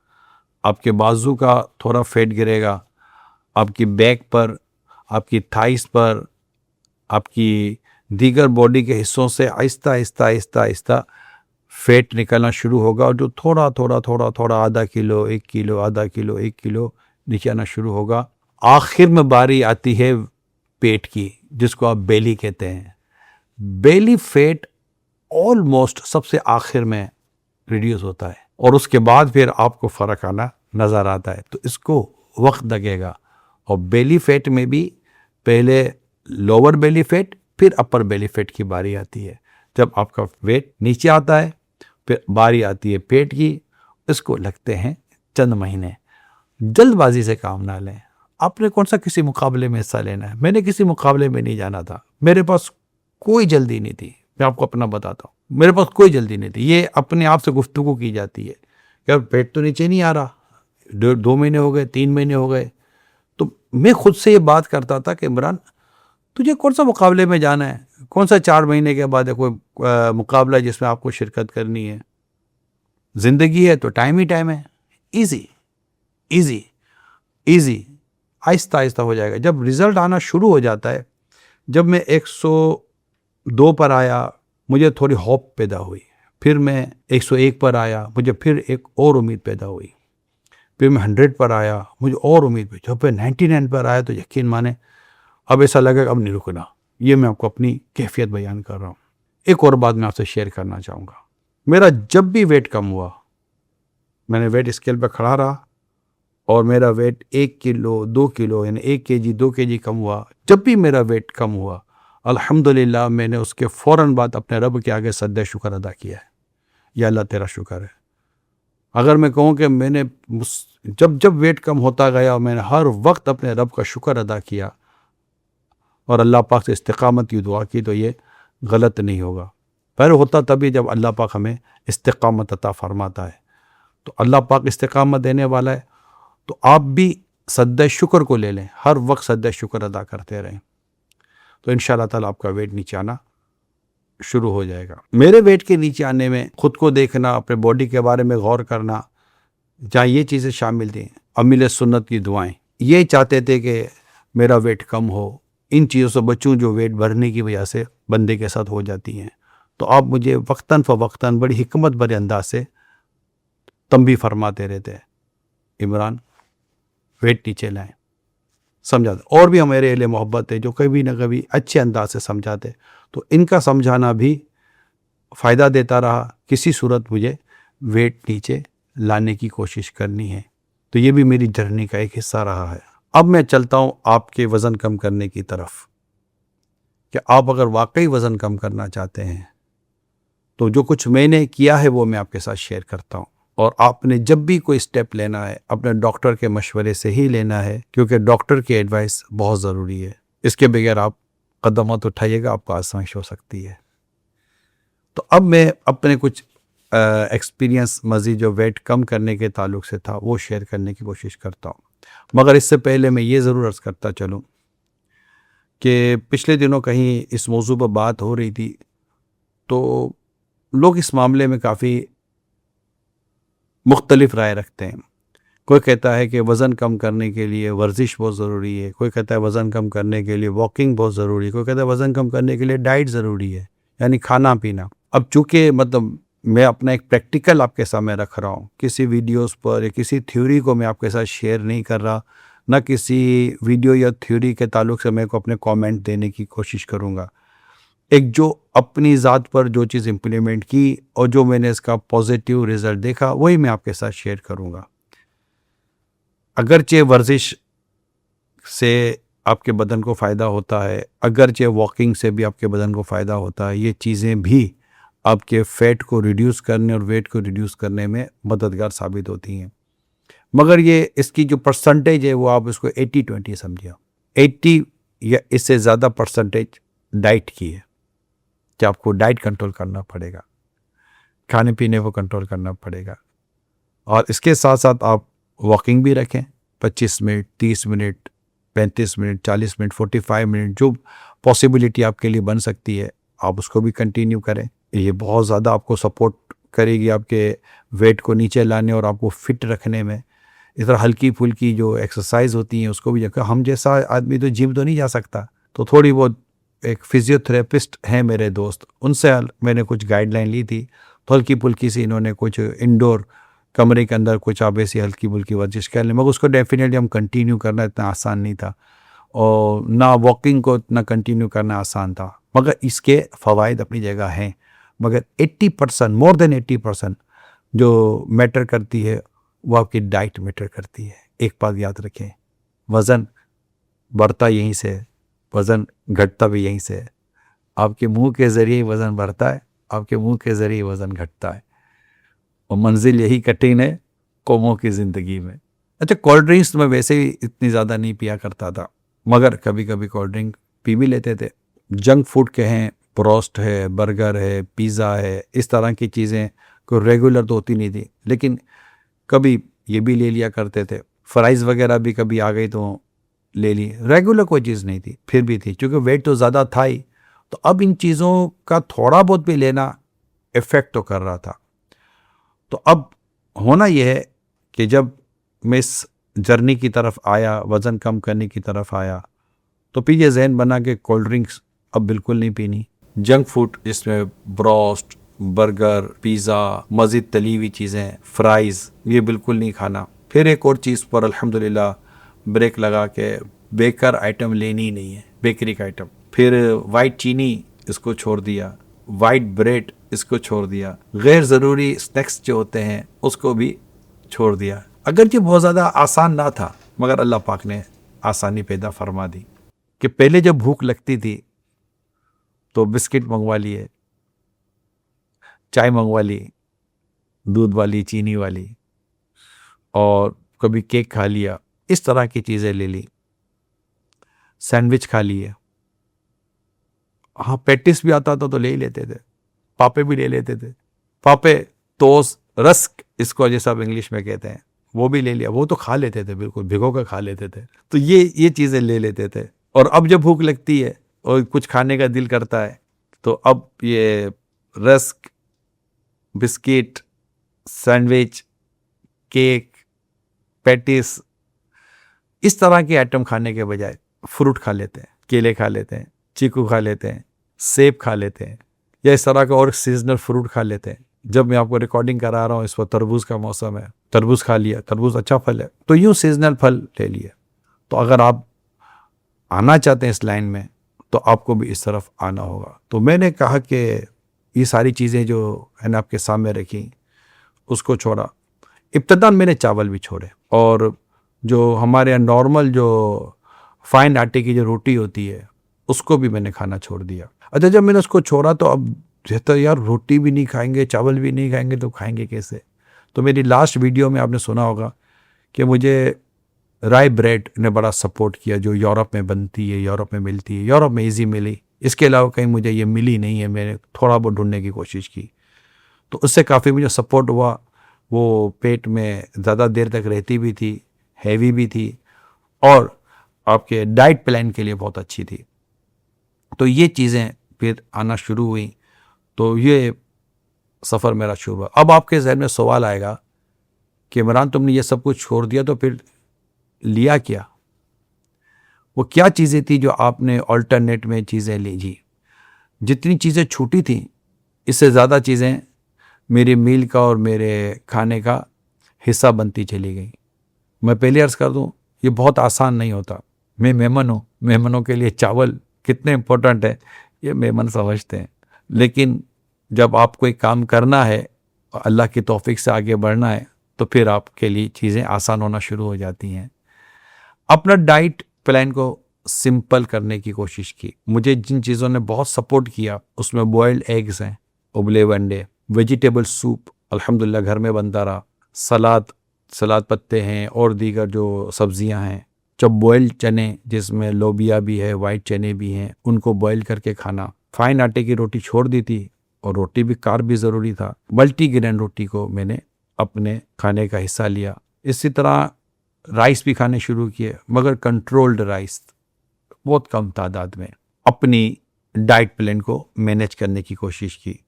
आपके बाजू का थोड़ा फैट गिरेगा, आपकी बैक पर, आपकी थाइस पर, आपकी दीगर बॉडी के हिस्सों से आहिस्ता आहिस्ता फैट निकलना शुरू होगा। और जो थोड़ा आधा किलो, 1 किलो, आधा किलो, 1 किलो नीचे आना शुरू होगा। आखिर में बारी आती है पेट की, जिसको आप बेली कहते हैं। बेली फैट ऑलमोस्ट सबसे आखिर में रिड्यूस होता है और उसके बाद फिर आपको फ़र्क आना नज़र आता है। तो इसको वक्त लगेगा। और बेली फैट में भी पहले लोअर बेली फैट, फिर अपर बेली फैट की बारी आती है। जब आपका वेट नीचे आता है, फिर बारी आती है पेट की, इसको लगते हैं चंद महीने। जल्दबाजी से काम ना लें। आपने कौन सा किसी मुकाबले में हिस्सा लेना है? मैंने किसी मुकाबले में नहीं जाना था, मेरे पास कोई जल्दी नहीं थी। मैं आपको अपना बताता हूँ, मेरे पास कोई जल्दी नहीं थी। ये अपने आप से गुफ्तगू की जाती है कि यार पेट तो नीचे नहीं आ रहा, 2 महीने हो गए, 3 महीने हो गए। तो मैं खुद से ये बात करता था कि इमरान, तुझे कौन सा मुकाबले में जाना है? कौन सा 4 महीने के बाद है कोई मुकाबला जिसमें आपको शिरकत करनी है? जिंदगी है तो टाइम ही टाइम है। Easy easy easy, Aahista Aahista हो जाएगा। जब रिजल्ट आना शुरू हो जाता है, जब मैं 102 पर आया, मुझे थोड़ी होप पैदा हुई। फिर मैं 101 पर आया, मुझे फिर एक और उम्मीद पैदा हुई। फिर मैं 100 पर आया, मुझे और उम्मीद हुई। जब मैं 99 पर आया तो यकीन माने अब ऐसा लगा अब नहीं रुकना। ये मैं आपको अपनी कैफियत बयान कर रहा हूँ। एक और बात मैं आपसे शेयर करना चाहूँगा। मेरा जब भी वेट कम हुआ, मैंने वेट स्केल पर खड़ा रहा और मेरा वेट 1 किलो 2 किलो यानी 1 केजी 2 केजी कम हुआ, जब भी मेरा वेट कम हुआ, अल्हम्दुलिल्लाह मैंने उसके फ़ौरन बाद अपने रब के आगे सजदे शुक्र अदा किया है। या अल्लाह तेरा शुक्र है। अगर मैं कहूँ कि मैंने जब जब वेट कम होता गया, मैंने हर वक्त अपने रब का शुक्र अदा किया और अल्लाह पाक से इस्तिकामत की दुआ की, तो ये गलत नहीं होगा। पर होता तभी जब अल्लाह पाक हमें इस्तिकामत अता फरमाता है। तो अल्लाह पाक इस्तिकामत देने वाला है, तो आप भी सद्दे शुक्र को ले लें, हर वक्त सद्दे शुक्र अदा करते रहें, तो इंशाअल्लाह ताला आपका वेट नीचे आना शुरू हो जाएगा। मेरे वेट के नीचे आने में खुद को देखना, अपने बॉडी के बारे में गौर करना, जहाँ ये चीज़ें शामिल थी, अमील सुन्नत की दुआएं, ये चाहते थे कि मेरा वेट कम हो, इन चीज़ों से बचूं जो वेट बढ़ने की वजह से बंदे के साथ हो जाती हैं। तो आप मुझे वक्तन फ़वक्तन बड़ी हिकमत भरे अंदाज से तंबी फरमाते रहते हैं, इमरान वेट नीचे लाएं, समझाते। और भी हमारे अहले मोहब्बत है जो कभी ना कभी अच्छे अंदाज से समझाते, तो इनका समझाना भी फ़ायदा देता रहा। किसी सूरत मुझे वेट नीचे लाने की कोशिश करनी है, तो ये भी मेरी जर्नी का एक हिस्सा रहा है। अब मैं चलता हूँ आपके वज़न कम करने की तरफ, कि आप अगर वाकई वज़न कम करना चाहते हैं तो जो कुछ मैंने किया है वो मैं आपके साथ शेयर करता हूँ। और आपने जब भी कोई स्टेप लेना है, अपने डॉक्टर के मशवरे से ही लेना है, क्योंकि डॉक्टर की एडवाइस बहुत ज़रूरी है। इसके बगैर आप कदम मत उठाइएगा, आपको आसानी हो सकती है। तो अब मैं अपने कुछ एक्सपीरियंस मज़ीद जो वेट कम करने के ताल्लुक से था वो शेयर करने की कोशिश करता हूँ। मगर इससे पहले मैं ये ज़रूर अर्ज़ करता चलूँ कि पिछले दिनों कहीं इस मौजू पर बात हो रही थी, तो लोग इस मामले में काफ़ी मुख्तलिफ राय रखते हैं। कोई कहता है कि वज़न कम करने के लिए वर्जिश बहुत ज़रूरी है, कोई कहता है वज़न कम करने के लिए वॉकिंग बहुत ज़रूरी है, कोई कहता है वज़न कम करने के लिए डाइट ज़रूरी है, यानी खाना पीना। अब चूँकि मतलब मैं अपना एक प्रैक्टिकल आपके सामने रख रहा हूँ, किसी वीडियोस पर या किसी थ्योरी को मैं आपके साथ शेयर नहीं कर रहा, ना किसी वीडियो या थ्योरी के ताल्लुक से मैं को अपने कमेंट देने की कोशिश करूँगा। एक जो अपनी ज़ात पर जो चीज़ इम्प्लीमेंट की और जो मैंने इसका पॉजिटिव रिज़ल्ट देखा, वही मैं आपके साथ शेयर करूँगा। अगरचे वर्जिश से आपके बदन को फ़ायदा होता है, अगरचे वॉकिंग से भी आपके बदन को फ़ायदा होता है, ये चीज़ें भी आपके फ़ैट को रिड्यूस करने और वेट को रिड्यूस करने में मददगार साबित होती हैं। मगर ये इसकी जो परसेंटेज है वो आप इसको 80-20 समझिए। 80 या इससे ज़्यादा परसेंटेज डाइट की है, कि आपको डाइट कंट्रोल करना पड़ेगा, खाने पीने को कंट्रोल करना पड़ेगा, और इसके साथ साथ आप वॉकिंग भी रखें 25 minute, 30 minute, 35 minute, 40 minute, 45 minute, जो पॉसिबिलिटी आपके लिए बन सकती है आप उसको भी कंटिन्यू करें। ये बहुत ज़्यादा आपको सपोर्ट करेगी आपके वेट को नीचे लाने और आपको फिट रखने में। इस तरह हल्की फुल्की जो एक्सरसाइज होती हैं उसको भी, हम जैसा आदमी तो जिम तो नहीं जा सकता, तो थोड़ी बहुत एक फिजियोथेरेपिस्ट हैं मेरे दोस्त, उनसे मैंने कुछ गाइडलाइन ली थी, तो हल्की फुल्की सी इन्होंने कुछ इंडोर कमरे के अंदर कुछ आप ऐसी हल्की फुल्की वर्जिश कर लें, मगर उसको डेफिनेटली हम कंटिन्यू करना इतना आसान नहीं था, और ना वॉकिंग को इतना कंटिन्यू करना आसान था। मगर इसके फ़वाइद अपनी जगह हैं, मगर 80%, मोर देन 80% जो मैटर करती है वो आपकी डाइट मैटर करती है। एक बात याद रखें, वज़न बढ़ता यहीं से, वज़न घटता भी यहीं से। आपके मुंह के ज़रिए वज़न बढ़ता है, आपके मुंह के ज़रिए वज़न घटता है। और मंजिल यही कठिन है कौमों की ज़िंदगी में। अच्छा, कोल्ड ड्रिंक्स तो मैं वैसे ही इतनी ज़्यादा नहीं पिया करता था, मगर कभी कभी कोल्ड ड्रिंक पी भी लेते थे। जंक फूड कहें, ब्रोस्ट है, बर्गर है, पिज़्ज़ा है, इस तरह की चीज़ें कोई रेगुलर तो होती नहीं थी, लेकिन कभी ये भी ले लिया करते थे। फ्राइज़ वगैरह भी कभी आ गई तो ले ली, रेगुलर कोई चीज़ नहीं थी, फिर भी थी, क्योंकि वेट तो ज़्यादा था ही। तो अब इन चीज़ों का थोड़ा बहुत भी लेना इफ़ेक्ट तो कर रहा था। तो अब होना यह है कि जब मैं इस जर्नी की तरफ आया, वज़न कम करने की तरफ आया, तो फिर ये ज़हन बना कि कोल्ड ड्रिंक्स अब बिल्कुल नहीं पीनी। जंक फूड जिसमें ब्रोस्ट, बर्गर, पिज़्ज़ा, मज़ीद तली हुई चीज़ें, फ्राइज़, ये बिल्कुल नहीं खाना। फिर एक और चीज़ पर अल्हम्दुलिल्लाह ब्रेक लगा के बेकर आइटम लेनी ही नहीं है, बेकरी का आइटम। फिर वाइट चीनी इसको छोड़ दिया, वाइट ब्रेड इसको छोड़ दिया, गैर ज़रूरी स्नैक्स जो होते हैं उसको भी छोड़ दिया। अगरचे बहुत ज़्यादा आसान ना था, मगर अल्लाह पाक ने आसानी पैदा फरमा दी कि पहले जब भूख लगती थी तो बिस्किट मंगवा लिए, चाय मंगवा ली, दूध वाली, चीनी वाली, और कभी केक खा लिया, इस तरह की चीज़ें ले ली, सैंडविच खा लिए। हाँ, पैटिस भी आता था तो ले ही लेते थे, पापे भी ले लेते थे, पापे, टोस्ट, रस्क इसको जैसा आप इंग्लिश में कहते हैं, वो भी ले लिया। वो तो खा लेते थे, बिल्कुल भिगो कर खा लेते थे। तो ये चीज़ें ले लेते थे। और अब जब भूख लगती है और कुछ खाने का दिल करता है, तो अब ये rusk, biscuit, sandwich, cake, patties, इस तरह के आइटम खाने के बजाय फ्रूट खा लेते हैं, केले खा लेते हैं, चीकू खा लेते हैं, सेब खा लेते हैं, या इस तरह का और सीजनल फ्रूट खा लेते हैं। जब मैं आपको रिकॉर्डिंग करा रहा हूँ इस वक्त तरबूज का मौसम है, तरबूज खा लिया, तरबूज अच्छा फल है, तो यूँ सीजनल फल ले लिए। तो अगर आप आना चाहते हैं इस लाइन में, तो आपको भी इस तरफ आना होगा। तो मैंने कहा कि ये सारी चीज़ें जो है ना आपके सामने रखी, उसको छोड़ा। इब्तदान मैंने चावल भी छोड़े, और जो हमारे यहाँ नॉर्मल जो फाइन आटे की जो रोटी होती है उसको भी मैंने खाना छोड़ दिया। अच्छा, जब मैंने उसको छोड़ा तो अब कहता यार रोटी भी नहीं खाएंगे, चावल भी नहीं खाएंगे तो खाएंगे कैसे। तो मेरी लास्ट वीडियो में आपने सुना होगा कि मुझे राई ब्रेड ने बड़ा सपोर्ट किया, जो यूरोप में बनती है, यूरोप में मिलती है, यूरोप में ईजी मिली, इसके अलावा कहीं मुझे ये मिली नहीं है। मैंने थोड़ा बहुत ढूंढने की कोशिश की, तो उससे काफ़ी मुझे सपोर्ट हुआ। वो पेट में ज़्यादा देर तक रहती भी थी, हैवी भी थी, और आपके डाइट प्लान के लिए बहुत अच्छी थी। तो ये चीज़ें फिर आना शुरू हुई, तो ये सफ़र मेरा शुरू हुआ। अब आपके जहन में सवाल आएगा कि इमरान, तुमने ये सब कुछ छोड़ दिया तो फिर लिया क्या? वो क्या चीज़ें थी जो आपने ऑल्टरनेट में चीज़ें ली? जी, जितनी चीज़ें छूटी थी, इससे ज़्यादा चीज़ें मेरे मील का और मेरे खाने का हिस्सा बनती चली गई। मैं पहले अर्ज़ कर दूं, ये बहुत आसान नहीं होता। मैं मेहमान हूँ, मेहमानों के लिए चावल कितने इम्पोर्टेंट है ये मेहमान समझते हैं, लेकिन जब आपको एक काम करना है और अल्लाह की तौफीक से आगे बढ़ना है, तो फिर आपके लिए चीज़ें आसान होना शुरू हो जाती हैं। अपना डाइट प्लान को सिंपल करने की कोशिश की। मुझे जिन चीज़ों ने बहुत सपोर्ट किया उसमें बॉयल्ड एग्स हैं, उबले हुए अंडे, वेजिटेबल सूप अल्हम्दुलिल्लाह घर में बनता रहा, सलाद पत्ते हैं और दीगर जो सब्जियां हैं, जब बॉयल्ड चने जिसमें लोबिया भी है, वाइट चने भी हैं, उनको बॉयल करके खाना। फाइन आटे की रोटी छोड़ दी थी, और रोटी भी कार्ब भी ज़रूरी था। मल्टीग्रेन रोटी को मैंने अपने खाने का हिस्सा लिया। इसी तरह राइस भी खाने शुरू किए, मगर कंट्रोल्ड राइस, बहुत कम तादाद में। अपनी डाइट प्लान को मैनेज करने की कोशिश की,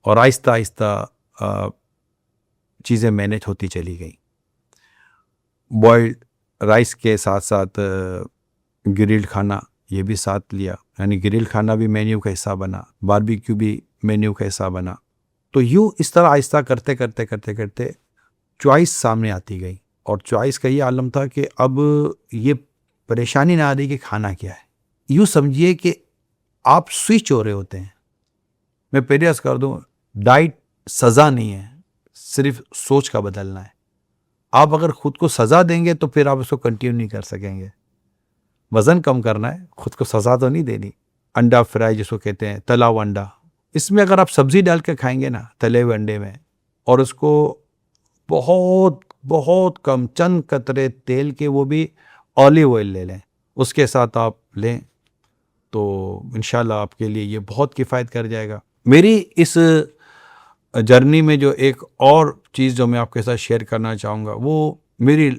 और आहिस्ता आहिस्ता चीज़ें मैनेज होती चली गई। बॉइल्ड राइस के साथ साथ ग्रिल्ड खाना ये भी साथ लिया, यानी ग्रिल्ड खाना भी मेन्यू का हिस्सा बना, बारबेक्यू भी मेन्यू का हिस्सा बना। तो यूँ इस तरह आहिस्ता करते करते करते करते चॉइस सामने आती गई, और चॉइस का ये आलम था कि अब ये परेशानी ना आ रही कि खाना क्या है। यूँ समझिए कि आप स्विच हो रहे होते हैं। मैं पहले अर्ज़ कर दूँ, डाइट सज़ा नहीं है, सिर्फ सोच का बदलना है। आप अगर ख़ुद को सज़ा देंगे तो फिर आप उसको कंटिन्यू नहीं कर सकेंगे। वज़न कम करना है, ख़ुद को सज़ा तो नहीं देनी। अंडा फ्राई जिसको कहते हैं, तला हुआ अंडा, इसमें अगर आप सब्ज़ी डाल के खाएंगे ना तले हुए अंडे में, और उसको बहुत बहुत कम चंद कतरे तेल के, वो भी ऑलिव ऑयल ले लें, उसके साथ आप लें तो इंशाल्लाह आपके लिए ये बहुत किफ़ायत कर जाएगा। मेरी इस जर्नी में जो एक और चीज़ जो मैं आपके साथ शेयर करना चाहूँगा वो मेरी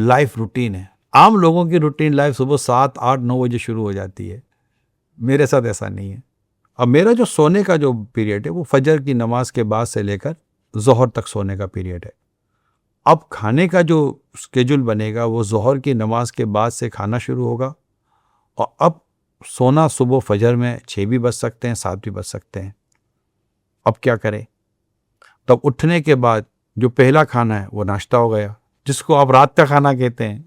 लाइफ रूटीन है। आम लोगों की रूटीन लाइफ सुबह 7, 8, 9 बजे शुरू हो जाती है, मेरे साथ ऐसा नहीं है। अब मेरा जो सोने का जो पीरियड है वो फजर की नमाज के बाद से लेकर ज़ोहर तक सोने का पीरियड है। अब खाने का जो स्केड्यूल बनेगा वो ज़ोहर की नमाज के बाद से खाना शुरू होगा, और अब सोना सुबह फजर में 6 भी बज सकते हैं, 7 भी बज सकते हैं। अब क्या करें? तब उठने के बाद जो पहला खाना है वो नाश्ता हो गया, जिसको आप रात का खाना कहते हैं,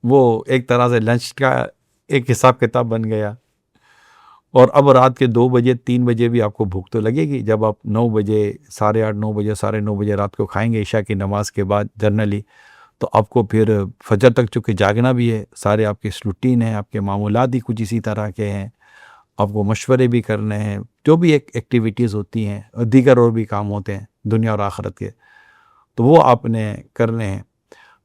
वो एक तरह से लंच का एक हिसाब किताब बन गया। और अब रात के 2 बजे 3 बजे भी आपको भूख तो लगेगी, जब आप 9 बजे 8:30 9 बजे 9:30 बजे रात को खाएंगे ईशा की नमाज के बाद जनरली, तो आपको फिर फजर तक चूँकि जागना भी है, सारे आपके रूटीन है, आपके मामूलात ही कुछ इसी तरह के हैं, आपको मशवरे भी करने हैं, जो भी एक एक्टिविटीज़ होती हैं और दीगर और भी काम होते हैं दुनिया और आखिरत के, तो वो आपने करने हैं।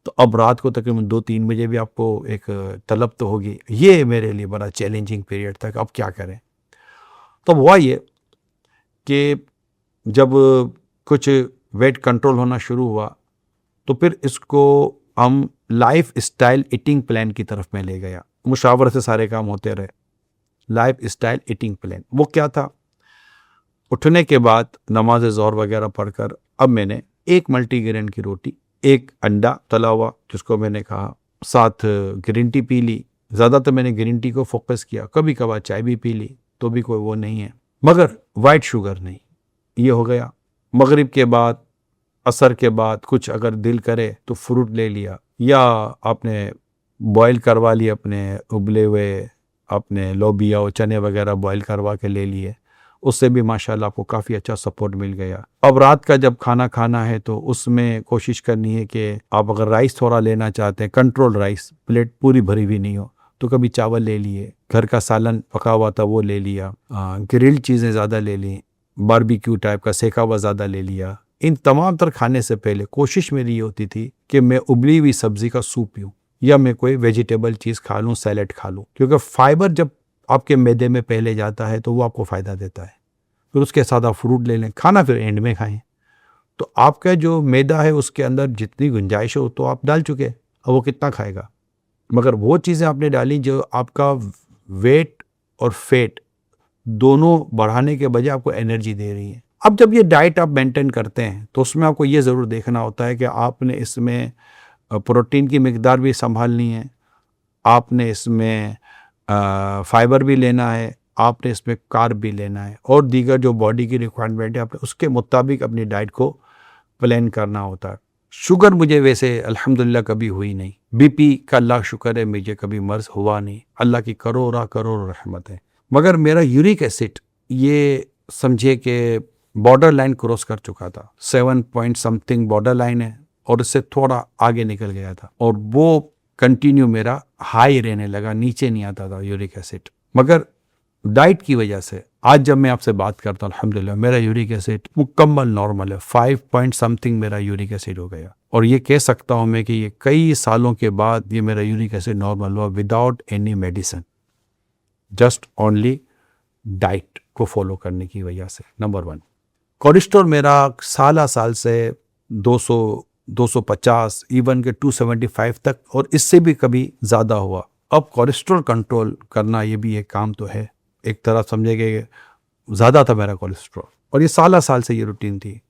तो अब रात को तकरीबन 2-3 बजे भी आपको एक तलब तो होगी। ये मेरे लिए बड़ा चैलेंजिंग पीरियड था कि अब क्या करें। तो हुआ ये कि जब कुछ वेट कंट्रोल होना शुरू हुआ तो फिर इसको हम लाइफ स्टाइल ईटिंग प्लान की तरफ में ले गया। मुशावरे से सारे काम होते रहे। लाइफ स्टाइल ईटिंग प्लान वो क्या था? उठने के बाद नमाज ज़ोहर वगैरह पढ़कर अब मैंने एक मल्टीग्रेन की रोटी, एक अंडा तला हुआ जिसको मैंने कहा, साथ ग्रीन टी पी ली। ज़्यादा तो मैंने ग्रीन टी को फोकस किया, कभी कभार चाय भी पी ली तो भी कोई वो नहीं है, मगर वाइट शुगर नहीं। ये हो गया। मगरिब के बाद, असर के बाद कुछ अगर दिल करे तो फ्रूट ले लिया, या आपने बॉईल करवा लिए अपने उबले हुए अपने लोबिया और चने वगैरह बॉईल करवा के ले लिए, उससे भी माशाल्लाह आपको काफ़ी अच्छा सपोर्ट मिल गया। अब रात का जब खाना खाना है तो उसमें कोशिश करनी है कि आप अगर राइस थोड़ा लेना चाहते हैं, कंट्रोल राइस, प्लेट पूरी भरी हुई नहीं हो, तो कभी चावल ले लिए, घर का सालन पका हुआ था वो ले लिया, ग्रिल्ड चीज़ें ज़्यादा ले ली, बारबेक्यू टाइप का सेका हुआ ज़्यादा ले लिया। इन तमाम तर खाने से पहले कोशिश मेरी ये होती थी कि मैं उबली हुई सब्ज़ी का सूप पीऊँ, या मैं कोई वेजिटेबल चीज़ खा लूँ, सैलेड खा लूँ, क्योंकि फाइबर जब आपके मैदे में पहले जाता है तो वो आपको फ़ायदा देता है। फिर उसके साथ आप फ्रूट ले लें, खाना फिर एंड में खाएं, तो आपका जो मैदा है उसके अंदर जितनी गुंजाइश हो तो आप डाल चुके, अब वो कितना खाएगा। मगर वो चीज़ें आपने डाली जो आपका वेट और फैट दोनों बढ़ाने के बजाय आपको एनर्जी दे रही है। अब जब ये डाइट आप मेंटेन करते हैं तो उसमें आपको ये ज़रूर देखना होता है कि आपने इसमें प्रोटीन की मिकदार भी संभालनी है, आपने इसमें फाइबर भी लेना है, आपने इसमें कार्ब भी लेना है, और दीगर जो बॉडी की रिक्वायरमेंट है आपने उसके मुताबिक अपनी डाइट को प्लान करना होता है। शुगर मुझे वैसे अल्हम्दुलिल्लाह कभी हुई नहीं, बीपी का अल्लाह शुक्र है मुझे कभी मर्ज हुआ नहीं, अल्लाह की करोड़ करोड़ रहमत है। मगर मेरा यूरिक एसिड ये समझे कि बॉर्डर लाइन क्रॉस कर चुका था, 7 पॉइंट समथिंग बॉर्डर लाइन है, और इससे थोड़ा आगे निकल गया था, और वो कंटिन्यू मेरा हाई रहने लगा, नीचे नहीं आता था यूरिक एसिड। मगर डाइट की वजह से आज जब मैं आपसे बात करता हूँ अल्हम्दुलिल्लाह मेरा यूरिक एसिड मुकम्मल नॉर्मल है, 5 पॉइंट समथिंग मेरा यूरिक एसिड हो गया। और ये कह सकता हूँ मैं कि ये कई सालों के बाद ये मेरा यूरिक एसिड नॉर्मल हुआ, without any medicine, just only diet को फॉलो करने की वजह से। नंबर 1, कोलेस्ट्रॉल मेरा साल से 200, 250, इवन के 275 तक, और इससे भी कभी ज़्यादा हुआ। अब कोलेस्ट्रॉल कंट्रोल करना ये भी एक काम तो है, एक तरह समझे कि ज़्यादा था मेरा कोलेस्ट्रॉल, और ये साल से ये रूटीन थी,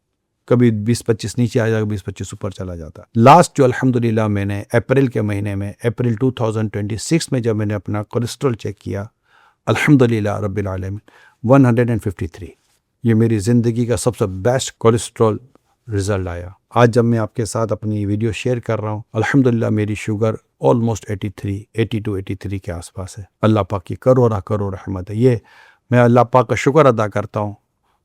कभी 20-25 नीचे आ जाएगा, 20-25 ऊपर चला जाता। लास्ट जो अल्हम्दुलिल्लाह मैंने अप्रैल के महीने में, अप्रैल 2026 में जब मैंने अपना कोलेस्ट्रॉल चेक किया, अल्हम्दुलिल्लाह रब्बिल आलमीन 153, ये मेरी ज़िंदगी का सबसे बेस्ट कोलेस्ट्रॉल रिज़ल्ट आया। आज जब मैं आपके साथ अपनी वीडियो शेयर कर रहा हूँ, अल्हम्दुलिल्लाह मेरी शुगर ऑलमोस्ट 82-83 के आसपास है। अल्लाह पाक की करोड़ रहमत है। ये मैं अल्लाह पाक का शुक्र अदा करता हूँ,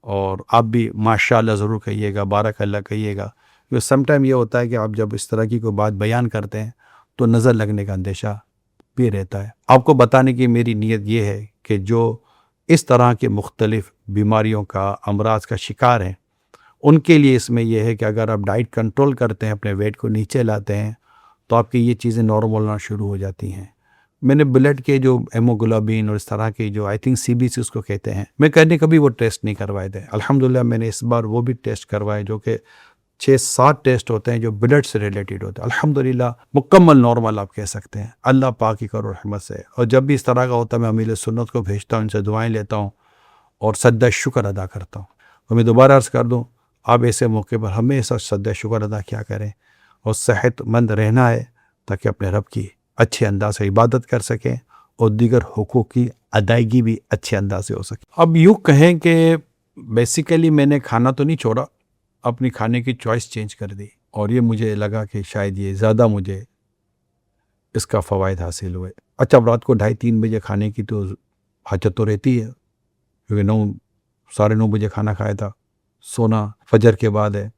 और आप भी माशाअल्लाह ज़रूर कहिएगा, बारक अल्लाह कहिएगा, क्योंकि समटाइम ये होता है कि आप जब इस तरह की कोई बात बयान करते हैं तो नज़र लगने का अंदेशा भी रहता है। आपको बताने की मेरी नीयत ये है कि जो इस तरह के मुख्तलिफ़ बीमारियों का, अमराज का शिकार हैं, उनके लिए इसमें यह है कि अगर आप डाइट कंट्रोल करते हैं, अपने वेट को नीचे लाते हैं, तो आपकी ये चीज़ें नॉर्मल होना शुरू हो जाती हैं। मैंने ब्लड के जो हेमोग्लोबिन और इस तरह के जो आई थिंक सीबीसी उसको कहते हैं, मैं कहने कभी वो टेस्ट नहीं करवाए थे। अल्हम्दुलिल्लाह मैंने इस बार वो भी टेस्ट करवाए, जो कि 6-7 टेस्ट होते हैं जो ब्लड से रिलेटेड होते हैं। अल्हम्दुलिल्लाह मुकम्मल नॉर्मल आप कह सकते हैं, अल्लाह पाक की करो रहमत से। और जब भी इस तरह का होता है मैं अमीर सुन्नत को भेजता हूँ, इनसे दुआएं लेता हूँ और सद्दा शुक्र अदा करता हूँ। और मैं दोबारा अर्ज़ कर दूँ, आप ऐसे मौके पर हमेशा सद्दा शुक्र अदा क्या करें और सेहतमंद रहना है, ताकि अपने रब की अच्छे अंदाज से इबादत कर सकें और दीगर हुकूक की अदायगी भी अच्छे अंदाज से हो सके। अब यूँ कहें कि बेसिकली मैंने खाना तो नहीं छोड़ा, अपनी खाने की चॉइस चेंज कर दी, और ये मुझे लगा कि शायद ये ज़्यादा मुझे इसका फ़वाइद हासिल हुए। अच्छा, अब रात को 2:30-3 बजे खाने की तो हाजत तो रहती है, क्योंकि 9-9:30 बजे खाना खाया था, सोना फजर के बाद है,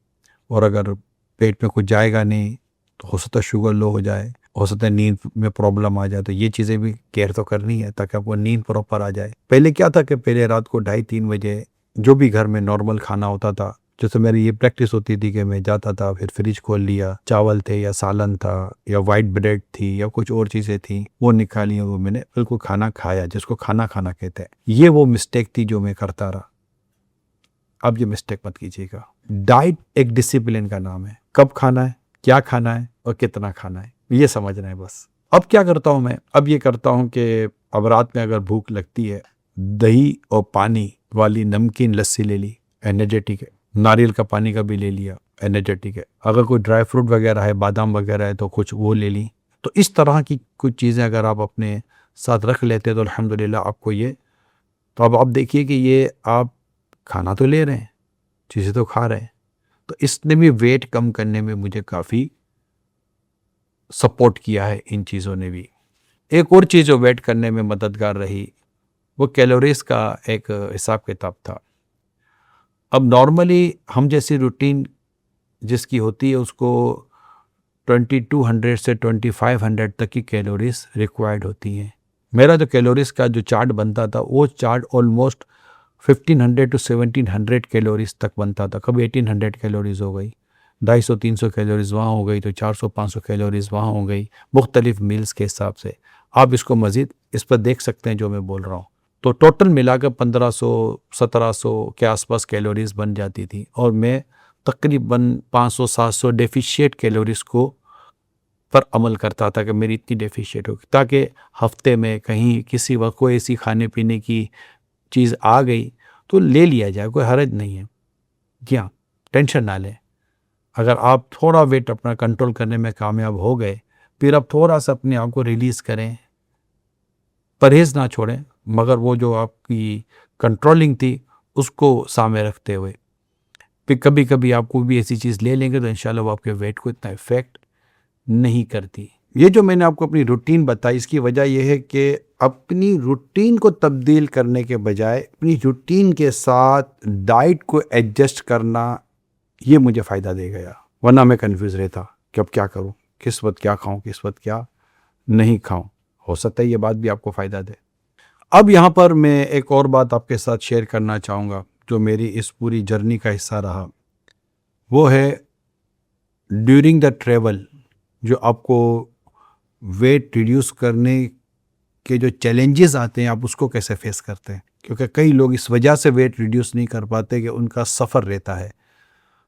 और अगर पेट में कुछ जाएगा नहीं तो हो सकता है शुगर लो हो जाए, हो सकता है नींद में प्रॉब्लम आ जाए, तो ये चीज़ें भी केयर तो करनी है ताकि आपको नींद प्रॉपर आ जाए। पहले क्या था कि पहले रात को 2:30-3 बजे जो भी घर में नॉर्मल खाना होता था, जैसे मेरी ये प्रैक्टिस होती थी कि मैं जाता था, फिर फ्रिज खोल लिया, चावल थे या सालन था या वाइट ब्रेड थी या कुछ और चीज़ें थी, वो निकाली, वो मैंने बिल्कुल खाना खाया, जिसको खाना खाना कहते हैं। ये वो मिस्टेक थी जो मैं करता रहा। अब ये मिस्टेक मत कीजिएगा। डाइट एक डिसिप्लिन का नाम है, कब खाना है, क्या खाना है और कितना खाना है, ये समझना है बस। अब क्या करता हूँ मैं, अब ये करता हूँ कि अब रात में अगर भूख लगती है, दही और पानी वाली नमकीन लस्सी ले ली, एनर्जेटिक है, नारियल का पानी का भी ले लिया, एनर्जेटिक है, अगर कोई ड्राई फ्रूट वगैरह है, बादाम वगैरह है तो कुछ वो ले ली। तो इस तरह की कुछ चीज़ें अगर आप अपने साथ रख लेते हैं तो अल्हम्दुलिल्लाह आपको ये, तो अब आप देखिए कि ये आप खाना तो ले रहे हैं, चीज़ें तो खा रहे हैं, तो इसने भी वेट कम करने में मुझे काफ़ी सपोर्ट किया है, इन चीज़ों ने भी। एक और चीज़ जो वेट करने में मददगार रही, वो कैलोरीज का एक हिसाब किताब था। अब नॉर्मली हम जैसी रूटीन जिसकी होती है उसको 2200 से 2500 तक की कैलोरीज रिक्वायर्ड होती हैं। मेरा जो कैलोरीज का जो चार्ट बनता था, वो चार्ट ऑलमोस्ट 1500 टू 1700 कैलोरीज तक बनता था। कभी 1800 कैलोरीज हो गई, 250-300 कैलोरीज वहाँ हो गई, तो 400-500 कैलोरीज वहाँ हो गई, मुख्तलिफ मील्स के हिसाब से। आप इसको मज़ीद इस पर देख सकते हैं जो मैं बोल रहा हूँ। तो टोटल मिलाकर 1500-1700 के आसपास कैलोरीज बन जाती थी, और मैं तकरीबन 500-700 डेफिशिएट कैलोरीज को पर अमल करता था कि मेरी इतनी डेफिशिएट होगी, ताकि हफ्ते में कहीं किसी वक्त कोई ऐसी खाने पीने की चीज़ आ गई तो ले लिया जाए, कोई हर्ज नहीं है। जी हाँ, टेंशन ना लें। अगर आप थोड़ा वेट अपना कंट्रोल करने में कामयाब हो गए, फिर आप थोड़ा सा अपने आप को रिलीज़ करें, परहेज़ ना छोड़ें, मगर वो जो आपकी कंट्रोलिंग थी उसको सामने रखते हुए। फिर कभी कभी आपको भी ऐसी चीज़ ले लेंगे तो इंशाल्लाह वो आपके वेट को इतना इफ़ेक्ट नहीं करती। ये जो मैंने आपको अपनी रूटीन बताई, इसकी वजह यह है कि अपनी रूटीन को तब्दील करने के बजाय अपनी रूटीन के साथ डाइट को एडजस्ट करना, ये मुझे फ़ायदा दे गया। वरना मैं कंफ्यूज रहता कि अब क्या करूं, किस वक्त क्या खाऊं, किस वक्त क्या नहीं खाऊं। हो सकता है ये बात भी आपको फ़ायदा दे। अब यहाँ पर मैं एक और बात आपके साथ शेयर करना चाहूँगा जो मेरी इस पूरी जर्नी का हिस्सा रहा। वो है ड्यूरिंग द ट्रेवल जो आपको वेट रिड्यूस करने के जो चैलेंजेस आते हैं, आप उसको कैसे फेस करते हैं। क्योंकि कई लोग इस वजह से वेट रिड्यूस नहीं कर पाते कि उनका सफ़र रहता है।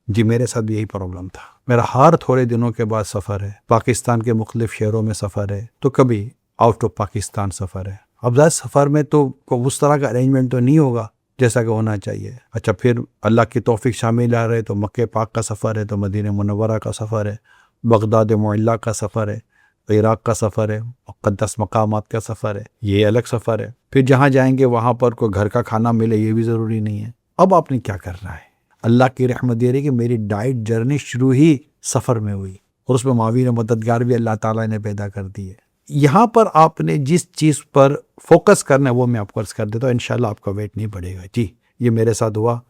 जी, मेरे साथ भी यही प्रॉब्लम था। मेरा हर थोड़े दिनों के बाद सफ़र है, पाकिस्तान के मुख्तलिफ शहरों में सफ़र है, तो कभी आउट ऑफ पाकिस्तान सफ़र है। अब ज़्यादा सफ़र में तो उस तरह का अरेंजमेंट तो नहीं होगा जैसा कि होना चाहिए। अच्छा, फिर अल्लाह की तौफीक शामिल आ रहे तो मक्के पाक का सफ़र है, तो मदीना मुनव्वरा का सफ़र है, बगदाद मुअल्ला का सफ़र है, इराक़ का सफ़र है, मुक़द्दस मकामात का सफ़र है, ये अलग सफ़र है। फिर जहाँ जाएंगे वहाँ पर कोई घर का खाना मिले ये भी ज़रूरी नहीं है। अब आपने क्या करना है, अल्लाह की रहमत ये रही कि मेरी डाइट जर्नी शुरू ही सफ़र में हुई, और उसमें मावीन मददगार भी अल्लाह ताला ने पैदा कर दी है। यहाँ पर आपने जिस चीज़ पर फोकस करना है वो मैं आपको अर्ज़ कर देता हूँ, इंशाल्लाह आपका वेट नहीं बढ़ेगा। जी, ये मेरे साथ हुआ।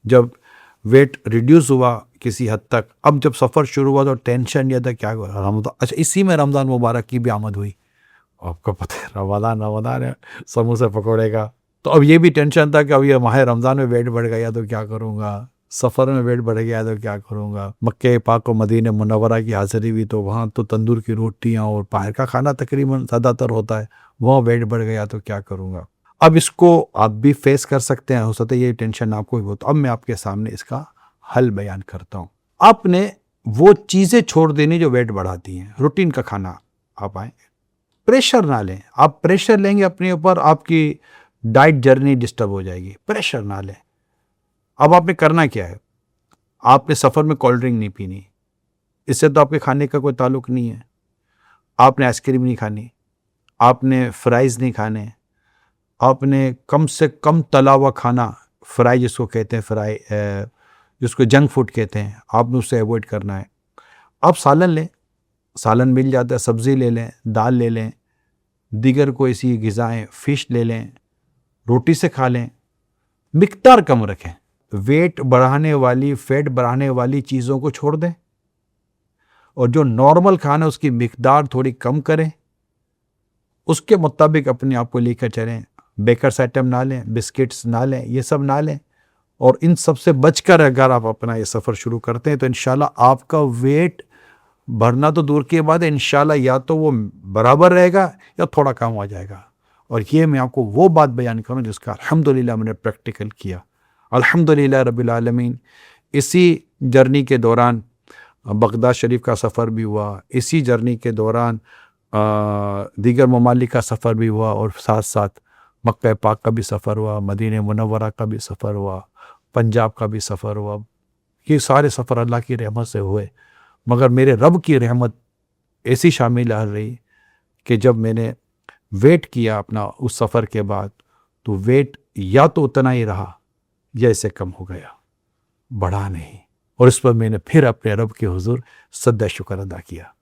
जब वेट रिड्यूस हुआ किसी हद तक, अब जब सफ़र शुरू हुआ तो टेंशन ये था क्या रमज़ान, अच्छा इसी में रमज़ान मुबारक की भी आमद हुई। आपको पता है रमज़ान है, समोसे पकौड़े का, तो अब ये भी टेंशन था कि अब ये माह रमज़ान में वेट बढ़ गया तो क्या करूँगा, सफ़र में वेट बढ़ गया तो क्या करूँगा। मक्के पाक और मदीने मुनव्वरा की हाज़िरी भी, तो वहाँ तो तंदूर की रोटियाँ और बाहर का खाना तकरीबन ज़्यादातर होता है, वहाँ वेट बढ़ गया तो क्या करूँगा। अब इसको आप भी फेस कर सकते हैं, हो सकता है ये टेंशन आपको भी हो। तो अब मैं आपके सामने इसका हल बयान करता हूँ। आपने वो चीज़ें छोड़ देनी जो वेट बढ़ाती हैं। रूटीन का खाना आप आए, प्रेशर ना लें। आप प्रेशर लेंगे अपने ऊपर, आपकी डाइट जर्नी डिस्टर्ब हो जाएगी। प्रेशर ना लें। अब आपने करना क्या है, आपने सफ़र में कोल्ड ड्रिंक नहीं पीनी, इससे तो आपके खाने का कोई ताल्लुक नहीं है। आपने आइसक्रीम नहीं खानी, आपने फ्राइज़ नहीं खाने, आपने कम से कम तला हुआ खाना, फ्राई जिसको कहते हैं, फ्राई जिसको जंक फूड कहते हैं, आपने उससे अवॉइड करना है। आप सालन लें, सालन मिल जाता है, सब्ज़ी ले लें, दाल ले लें, दीगर कोई ऐसी ग़िज़ाएँ, फ़िश ले लें, रोटी से खा लें, मिक़दार कम रखें। वेट बढ़ाने वाली, फैट बढ़ाने वाली चीज़ों को छोड़ दें और जो नॉर्मल खाना है उसकी मिक़दार थोड़ी कम करें। उसके मुताबिक अपने आप को लेकर चलें। बेकर्स आइटम ना लें, बिस्किट्स ना लें, ये सब ना लें। और इन सब से बचकर अगर आप अपना ये सफ़र शुरू करते हैं तो इंशाल्लाह आपका वेट बढ़ना तो दूर की बात है, इंशाल्लाह या तो वो बराबर रहेगा या थोड़ा कम हो जाएगा। और ये मैं आपको वो बात बयान करूँ जिसका अल्हम्दुलिल्लाह मैंने प्रैक्टिकल किया, अल्हम्दुलिल्लाह रब्बिल आलमीन। इसी जर्नी के दौरान बगदाद शरीफ का सफ़र भी हुआ, इसी जर्नी के दौरान दीगर ममालिक का सफ़र भी हुआ, और साथ साथ मक्का पाक का भी सफ़र हुआ, मदीने मुनव्वरा का भी सफ़र हुआ, पंजाब का भी सफ़र हुआ। ये सारे सफ़र अल्लाह की रहमत से हुए, मगर मेरे रब की रहमत ऐसी शामिल आ रही कि जब मैंने वेट किया अपना उस सफ़र के बाद, तो वेट या तो उतना ही रहा या इससे कम हो गया, बढ़ा नहीं। और इस पर मैंने फिर अपने रब के हुज़ूर सद्दा शुक्र अदा किया,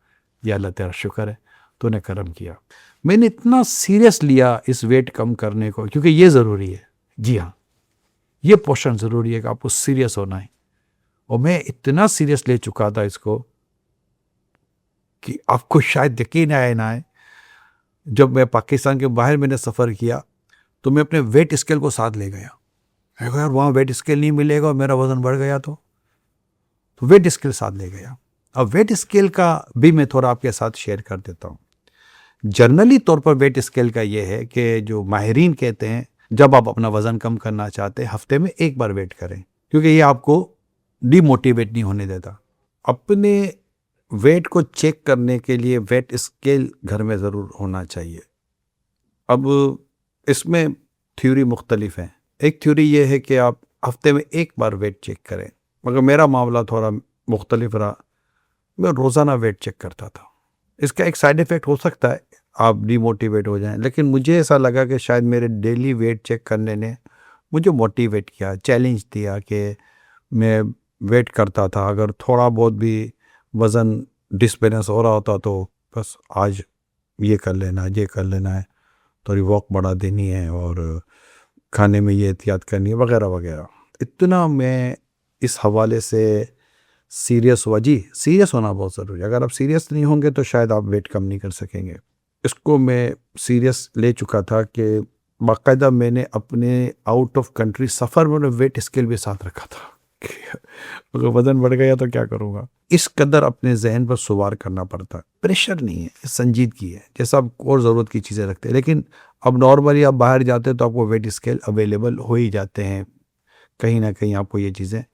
या अल्लाह तेरा शुक्र है, तूने करम किया। मैंने इतना सीरियस लिया इस वेट कम करने को, क्योंकि ये ज़रूरी है। जी हाँ, ये पोर्शन ज़रूरी है कि आपको सीरियस होना है। और मैं इतना सीरियस ले चुका था इसको कि आपको शायद यकीन आए ना आए, जब मैं पाकिस्तान के बाहर मैंने सफ़र किया तो मैं अपने वेट स्केल को साथ ले गया। यार वहाँ वेट स्केल नहीं मिलेगा और मेरा वज़न बढ़ गया तो वेट स्केल साथ ले गया। अब वेट स्केल का भी मैं थोड़ा आपके साथ शेयर कर देता हूँ। जनरली तौर पर वेट स्केल का ये है कि जो माहिरीन कहते हैं, जब आप अपना वज़न कम करना चाहते हैं हफ्ते में एक बार वेट करें, क्योंकि ये आपको डिमोटिवेट नहीं होने देता। अपने वेट को चेक करने के लिए वेट स्केल घर में ज़रूर होना चाहिए। अब इसमें थ्योरी मुख्तलिफ हैं। एक थ्योरी ये है कि आप हफ्ते में एक बार वेट चेक करें, मगर मेरा मामला थोड़ा मुख्तलिफ रहा। मैं रोज़ाना वेट चेक करता था। इसका एक साइड इफ़ेक्ट हो सकता है, आप डिमोटिवेट हो जाएं, लेकिन मुझे ऐसा लगा कि शायद मेरे डेली वेट चेक करने ने मुझे मोटिवेट किया, चैलेंज दिया कि मैं वेट करता था। अगर थोड़ा बहुत भी वज़न डिसबैलेंस हो रहा होता तो बस आज ये कर लेना, ये कर लेना है, थोड़ी वॉक बढ़ा देनी है और खाने में ये एहतियात करनी है, वगैरह वगैरह। इतना मैं इस हवाले से सीरियस हुआ। जी, सीरियस होना बहुत ज़रूरी है। अगर आप सीरियस नहीं होंगे तो शायद आप वेट कम नहीं कर सकेंगे। इसको मैं सीरियस ले चुका था कि बाकायदा मैंने अपने आउट ऑफ कंट्री सफ़र में वेट स्केल भी साथ रखा था। अगर वज़न बढ़ गया तो क्या करूँगा। इस कदर अपने जहन पर सवार करना पड़ता है। प्रेशर नहीं है, संजीदगी है। जैसा आप और ज़रूरत की चीज़ें रखते हैं, लेकिन अब नॉर्मली आप बाहर जाते हैं तो आपको वेट स्केल अवेलेबल हो ही जाते हैं, कहीं ना कहीं आपको ये चीज़ें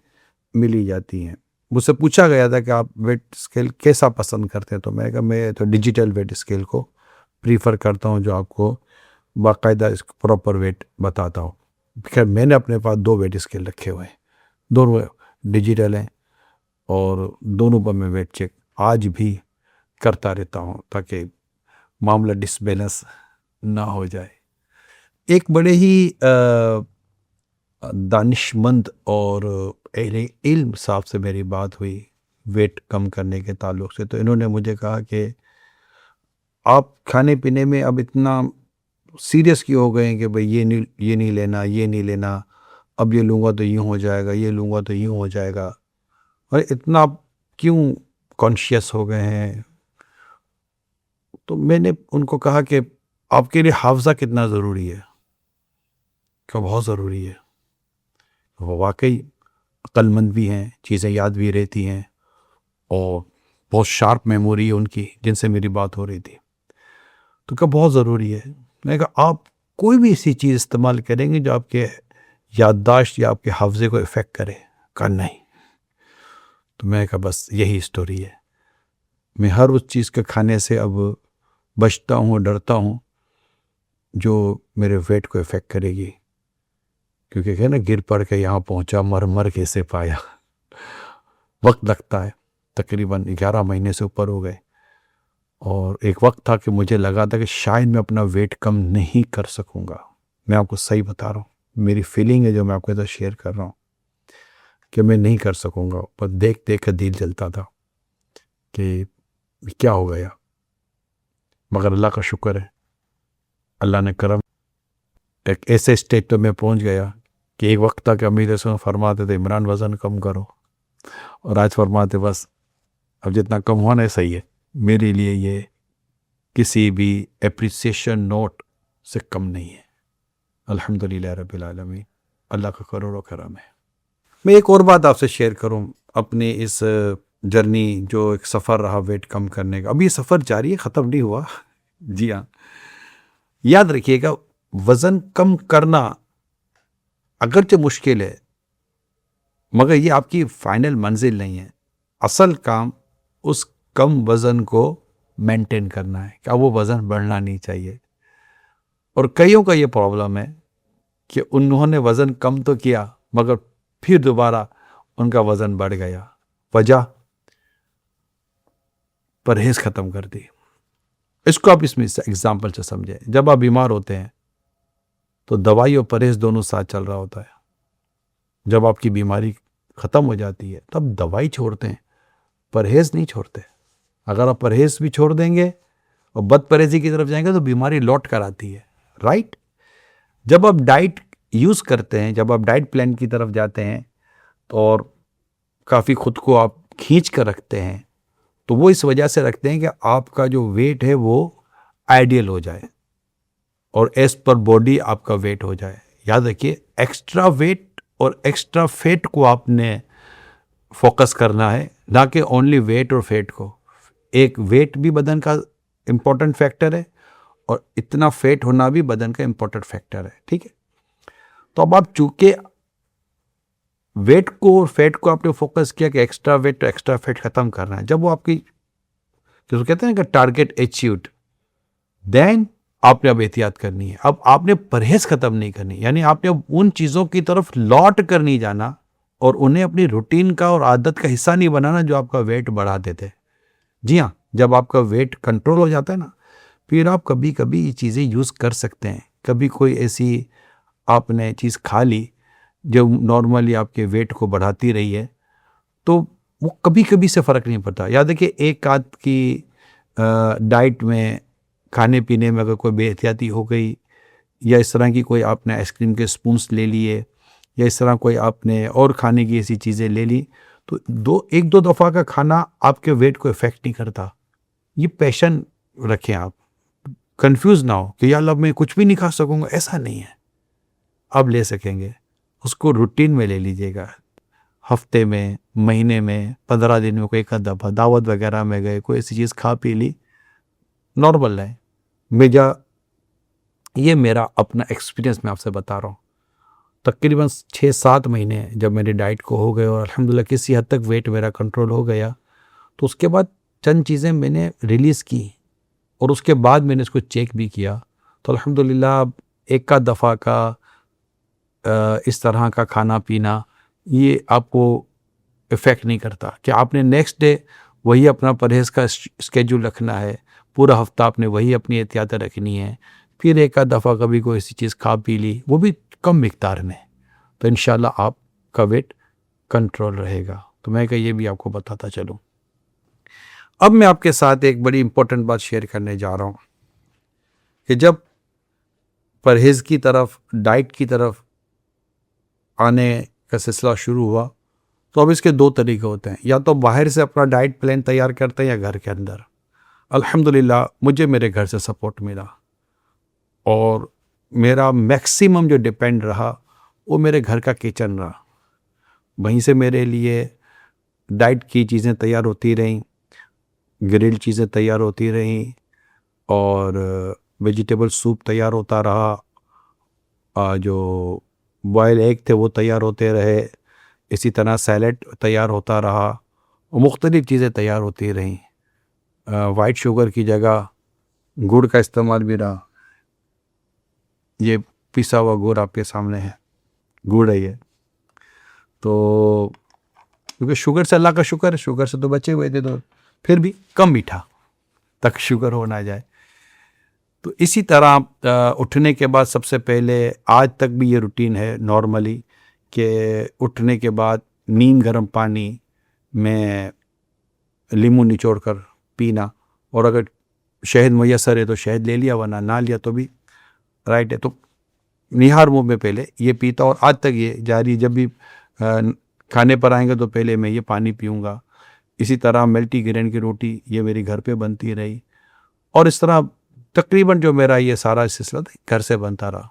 मिल ही जाती हैं। मुझसे पूछा गया था कि आप वेट स्केल कैसा पसंद करते हैं, तो मैं कहा मैं तो डिजिटल वेट स्केल को प्रीफर करता हूँ, जो आपको बाकायदा इसको प्रॉपर वेट बताता हूँ। खैर मैंने अपने पास 2 वेट स्केल रखे हुए हैं, दोनों डिजिटल हैं, और दोनों पर मैं वेट चेक आज भी करता रहता हूँ ताकि मामला डिसबैलेंस ना हो जाए। एक बड़े ही दानिशमंद और अहले इल्म साहब से मेरी बात हुई वेट कम करने के ताल्लुक़ से, तो इन्होंने मुझे कहा कि आप खाने पीने में अब इतना सीरियस क्यों हो गए हैं कि भाई ये नहीं लेना, ये नहीं लेना, अब ये लूँगा तो यूँ हो जाएगा, ये लूँगा तो यूँ हो जाएगा, और इतना आप क्यों कॉन्शियस हो गए हैं। तो मैंने उनको कहा कि आपके लिए हाफ़ज़ा कितना ज़रूरी है। क्या बहुत ज़रूरी है। वो वाकई अक्लमंद भी हैं, चीज़ें याद भी रहती हैं और बहुत शार्प मेमोरी है उनकी, जिनसे मेरी बात हो रही थी। तो क्या बहुत ज़रूरी है। मैंने कहा आप कोई भी ऐसी चीज़ इस्तेमाल करेंगे जो आपके याददाश्त या आपके हाफ़ज़े को इफ़ेक्ट करे? कहा नहीं। तो मैंने कहा बस यही स्टोरी है। मैं हर उस चीज़ के खाने से अब बचता हूँ, डरता हूँ जो मेरे वेट को इफ़ेक्ट करेगी, क्योंकि क्या है ना, गिर पड़ के यहाँ पहुँचा, मर मर कैसे पाया। वक्त लगता है, तकरीबन 11 महीने से ऊपर हो गए और एक वक्त था कि मुझे लगा था कि शायद मैं अपना वेट कम नहीं कर सकूँगा। मैं आपको सही बता रहा हूँ, मेरी फीलिंग है जो मैं आपके साथ शेयर कर रहा हूँ कि मैं नहीं कर सकूँगा। पर देख देख कर दिल जलता था कि क्या हो गया। मगर अल्लाह का शुक्र है, अल्लाह ने करम, एक ऐसे स्टेज पे मैं पहुंच गया कि एक वक्त तक अमीर रसूल फरमाते थे इमरान वज़न कम करो, और आज फरमाते बस अब जितना कम होना है सही है। मेरे लिए ये किसी भी एप्रिसिएशन नोट से कम नहीं है। अल्हम्दुलिल्लाह रब्बिल आलमीन, अल्लाह का करोड़ों करम है। मैं एक और बात आपसे शेयर करूं अपनी इस जर्नी, जो एक सफ़र रहा वेट कम करने का। अब ये सफ़र जारी है, ख़त्म नहीं हुआ। जी हाँ, याद रखिएगा, वज़न कम करना अगरचे मुश्किल है, मगर ये आपकी फाइनल मंजिल नहीं है। असल काम उस कम वज़न को मेंटेन करना है, क्या वो वज़न बढ़ना नहीं चाहिए। और कईयों का ये प्रॉब्लम है कि उन्होंने वज़न कम तो किया मगर फिर दोबारा उनका वज़न बढ़ गया। वजह परहेज़ ख़त्म कर दी। इसको आप इसमें एग्जाम्पल से समझें। जब आप बीमार होते हैं तो दवाई और परहेज़ दोनों साथ चल रहा होता है। जब आपकी बीमारी ख़त्म हो जाती है तब दवाई छोड़ते हैं, परहेज़ नहीं छोड़ते। अगर आप परहेज़ भी छोड़ देंगे और बदपरहेज़ी की तरफ जाएंगे तो बीमारी लौट कर आती है, राइट। जब आप डाइट यूज़ करते हैं, जब आप डाइट प्लान की तरफ जाते हैं तो और काफ़ी खुद को आप खींच कर रखते हैं, तो वो इस वजह से रखते हैं कि आपका जो वेट है वो आइडियल हो जाए और एज पर बॉडी आपका वेट हो जाए। याद रखिए, एक्स्ट्रा वेट और एक्स्ट्रा फैट को आपने फोकस करना है, ना कि ओनली वेट और फैट को। एक वेट भी बदन का इम्पोर्टेंट फैक्टर है और इतना फैट होना भी बदन का इम्पोर्टेंट फैक्टर है, ठीक है। तो अब आप चूंकि वेट को और फैट को आपने फोकस किया कि एक्स्ट्रा वेट और एक्स्ट्रा फैट खत्म करना है, जब वो आपकी जो कहते हैं कि टारगेट अचीव्ड, देन आपने अब एहतियात करनी है। अब आपने परहेज खत्म नहीं करनी, यानी आपने अब उन चीज़ों की तरफ लौट कर नहीं जाना और उन्हें अपनी रूटीन का और आदत का हिस्सा नहीं बनाना जो आपका वेट बढ़ा देते। जी हाँ, जब आपका वेट कंट्रोल हो जाता है ना, फिर आप कभी कभी ये चीज़ें यूज़ कर सकते हैं। कभी कोई ऐसी आपने चीज़ खा ली जो नॉर्मली आपके वेट को बढ़ाती रही है, तो वो कभी कभी से फ़र्क नहीं पड़ता। याद है कि एक आध की डाइट में, खाने पीने में अगर कोई बेहतियाती हो गई, या इस तरह की कोई आपने आइसक्रीम के स्पून्स ले लिए, या इस तरह कोई आपने और खाने की ऐसी चीज़ें ले ली, तो एक दो दफ़ा का खाना आपके वेट को इफ़ेक्ट नहीं करता। ये पैशन रखें आप, कंफ्यूज ना हो कि यार अब मैं कुछ भी नहीं खा सकूँगा, ऐसा नहीं है। अब ले सकेंगे, उसको रूटीन में ले लीजिएगा। हफ्ते में, महीने में, 15 दिन में कोई एक दफ़ा दावत वगैरह में गए, कोई ऐसी चीज़ खा पी ली, नॉर्मल है। ये मेरा अपना एक्सपीरियंस मैं आपसे बता रहा हूँ। तकरीबन 6-7 महीने जब मेरे डाइट को हो गए और अल्हम्दुलिल्लाह किसी हद तक वेट मेरा कंट्रोल हो गया, तो उसके बाद चंद चीज़ें मैंने रिलीज़ की और उसके बाद मैंने इसको चेक भी किया, तो अल्हम्दुलिल्लाह एक का दफ़ा का इस तरह का खाना पीना ये आपको इफ़ेक्ट नहीं करता कि आपने नेक्स्ट डे वही अपना परहेज़ का स्केड्यूल रखना है, पूरा हफ्ता आपने वही अपनी एहतियातें रखनी है। फिर एक आध दफ़ा कभी कोई ऐसी चीज़ खा पी ली, वो भी कम मिकदार में, तो इंशाल्लाह आपका वेट कंट्रोल रहेगा। तो मैं ये भी आपको बताता चलूँ। अब मैं आपके साथ एक बड़ी इंपॉर्टेंट बात शेयर करने जा रहा हूँ कि जब परहेज़ की तरफ, डाइट की तरफ आने का सिलसिला शुरू हुआ, तो अब इसके दो तरीके होते हैं। या तो बाहर से अपना डाइट प्लान तैयार करते हैं या घर के अंदर। अल्हम्दुलिल्लाह मुझे मेरे घर से सपोर्ट मिला और मेरा मैक्सिमम जो डिपेंड रहा वो मेरे घर का किचन रहा। वहीं से मेरे लिए डाइट की चीज़ें तैयार होती रहीं, ग्रिल्ड चीज़ें तैयार होती रहीं और वेजिटेबल सूप तैयार होता रहा, जो बॉयल एग थे वो तैयार होते रहे, इसी तरह सैलेड तैयार होता रहा और मुख्तलिफ़ चीज़ें तैयार होती रहीं। वाइट शुगर की जगह गुड़ का इस्तेमाल भी रहा। ये पिसा हुआ गुड़ आपके सामने है, गुड़ है ये। तो क्योंकि शुगर से अल्लाह का शुक्र है, शुगर से तो बचे हुए थे, तो फिर भी कम मीठा तक शुगर हो ना जाए। तो इसी तरह उठने के बाद सबसे पहले, आज तक भी ये रूटीन है नॉर्मली, कि उठने के बाद नीम गर्म पानी में नींबू निचोड़ कर पीना, और अगर शहद मुयस्सर है तो शहद ले लिया, वरना ना लिया तो भी राइट है। तो निहार मुँह में पहले ये पीता, और आज तक ये जारी, जब भी खाने पर आएंगे तो पहले मैं ये पानी पीऊँगा। इसी तरह मल्टी ग्रेन की रोटी ये मेरी घर पे बनती रही, और इस तरह तकरीबन जो मेरा ये सारा सिलसिला था घर से बनता रहा।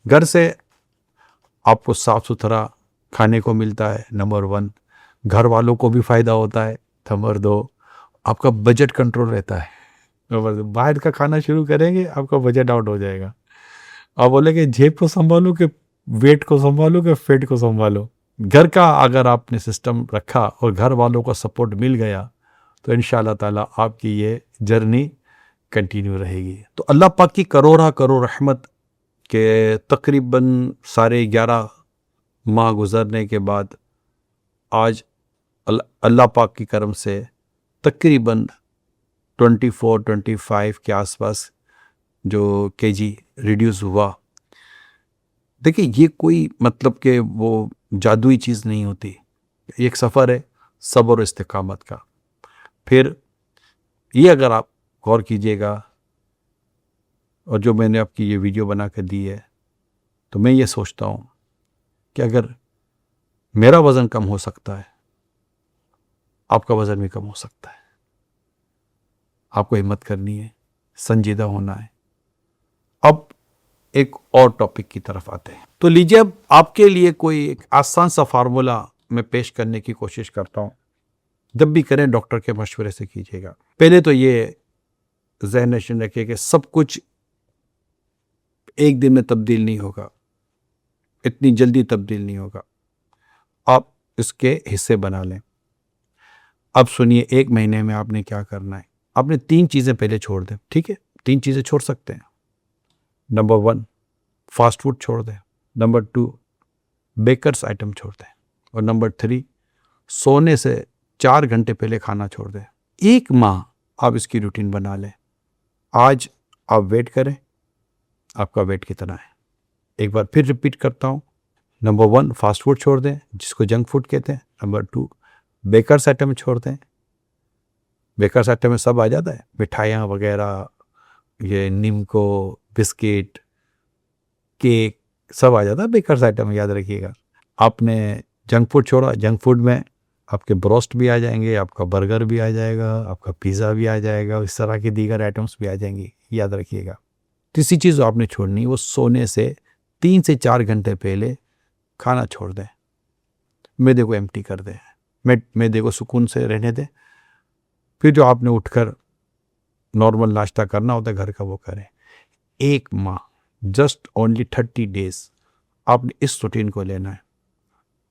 घर से आपको साफ़ सुथरा खाने को मिलता है, नंबर 1, घर वालों को भी फ़ायदा होता है, नंबर 2, आपका बजट कंट्रोल रहता है, नंबर 2, बाहर का खाना शुरू करेंगे आपका बजट आउट हो जाएगा। आप बोले कि जेब को संभालो कि वेट को संभालो कि फेट को संभालो। घर का अगर आपने सिस्टम रखा और घर वालों का सपोर्ट मिल गया तो इंशाअल्लाह ताला आपकी ये जर्नी कंटिन्यू रहेगी। तो अल्लाह पाक की करोड़ा करोड़ रहमत के तकरीबन 11.5 माह गुजरने के बाद आज अल्लाह पाक की करम से तकरीबन 24-25 के आसपास जो केजी रिड्यूस हुआ। देखिए, ये कोई मतलब कि वो जादुई चीज़ नहीं होती, ये एक सफ़र है सब्र और इस्तिकामत का। फिर ये अगर आप गौर कीजिएगा, और जो मैंने आपकी ये वीडियो बना कर दी है, तो मैं ये सोचता हूँ कि अगर मेरा वज़न कम हो सकता है, आपका वज़न भी कम हो सकता है। आपको हिम्मत करनी है, संजीदा होना है। अब एक और टॉपिक की तरफ आते हैं। तो लीजिए, अब आपके लिए कोई एक आसान सा फार्मूला मैं पेश करने की कोशिश करता हूँ। जब भी करें डॉक्टर के मशवरे से कीजिएगा। पहले तो ये ज़हन नशीन रखिए कि सब कुछ एक दिन में तब्दील नहीं होगा, इतनी जल्दी तब्दील नहीं होगा। आप इसके हिस्से बना लें। अब सुनिए, 1 महीने में आपने क्या करना है। आपने 3 चीज़ें पहले छोड़ दें, ठीक है? 3 चीज़ें छोड़ सकते हैं। नंबर 1, फास्ट फूड छोड़ दें। नंबर 2, बेकर्स आइटम छोड़ दें। और नंबर 3, सोने से 4 घंटे पहले खाना छोड़ दें। 1 माह आप इसकी रूटीन बना लें। आज आप वेट करें, आपका वेट कितना है। एक बार फिर रिपीट करता हूँ। नंबर 1, फास्ट फूड छोड़ दें, जिसको जंक फूड कहते हैं। नंबर 2, बेकर्स आइटम छोड़ दें। बेकर्स आइटम में सब आ जाता है, मिठाइयाँ वगैरह, ये निम्को, बिस्किट, केक, सब आ जाता है बेकर्स आइटम में, याद रखिएगा। आपने जंक फूड छोड़ा, जंक फूड में आपके ब्रोस्ट भी आ जाएंगे, आपका बर्गर भी आ जाएगा, आपका पिज़्ज़ा भी आ जाएगा, इस तरह की दीगर आइटम्स भी आ जाएंगी, याद रखिएगा। तीसरी चीज़ आपने छोड़नी, वो सोने से 3 से 4 घंटे पहले खाना छोड़ दें। मैदे को एम्प्टी कर दें, मैदे को सुकून से रहने दें। फिर जो आपने उठकर नॉर्मल नाश्ता करना होता है घर का, वो करें। 1 माह, जस्ट ओनली 30 डेज आपने इस रूटीन को लेना है।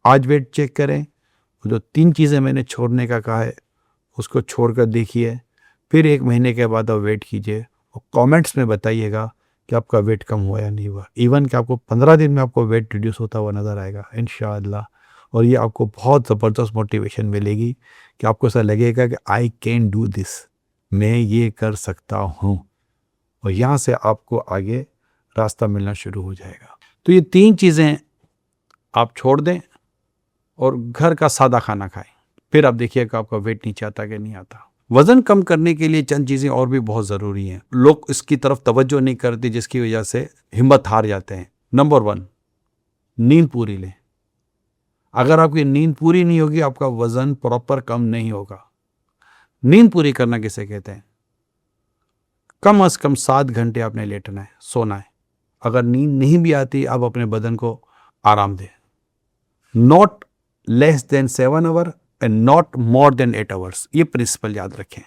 आज वेट चेक करें, जो 3 चीज़ें मैंने छोड़ने का कहा है उसको छोड़कर देखिए। फिर 1 महीने के बाद आप वेट कीजिए और कमेंट्स में बताइएगा कि आपका वेट कम हुआ या नहीं हुआ। इवन कि आपको 15 दिन में आपको वेट रिड्यूस होता हुआ नज़र आएगा इंशाअल्लाह। और ये आपको बहुत ज़बरदस्त मोटिवेशन मिलेगी कि आपको ऐसा लगेगा कि आई कैन डू दिस, मैं ये कर सकता हूँ। और यहाँ से आपको आगे रास्ता मिलना शुरू हो जाएगा। तो ये 3 चीज़ें आप छोड़ दें और घर का सादा खाना खाएं। फिर आप देखिएगा आपका वेट नीचे आता कि नहीं आता। वज़न कम करने के लिए चंद चीज़ें और भी बहुत ज़रूरी हैं, लोग इसकी तरफ तवज्जो नहीं करते, जिसकी वजह से हिम्मत हार जाते हैं। नंबर 1, नींद पूरी लें। अगर आपकी नींद पूरी नहीं होगी, आपका वज़न प्रॉपर कम नहीं होगा। नींद पूरी करना किसे कहते हैं? कम से कम 7 घंटे आपने लेटना है, सोना है। अगर नींद नहीं भी आती, आप अपने बदन को आराम दें। Not less than 7 our and not more than 8 hours. ये प्रिंसिपल याद रखें।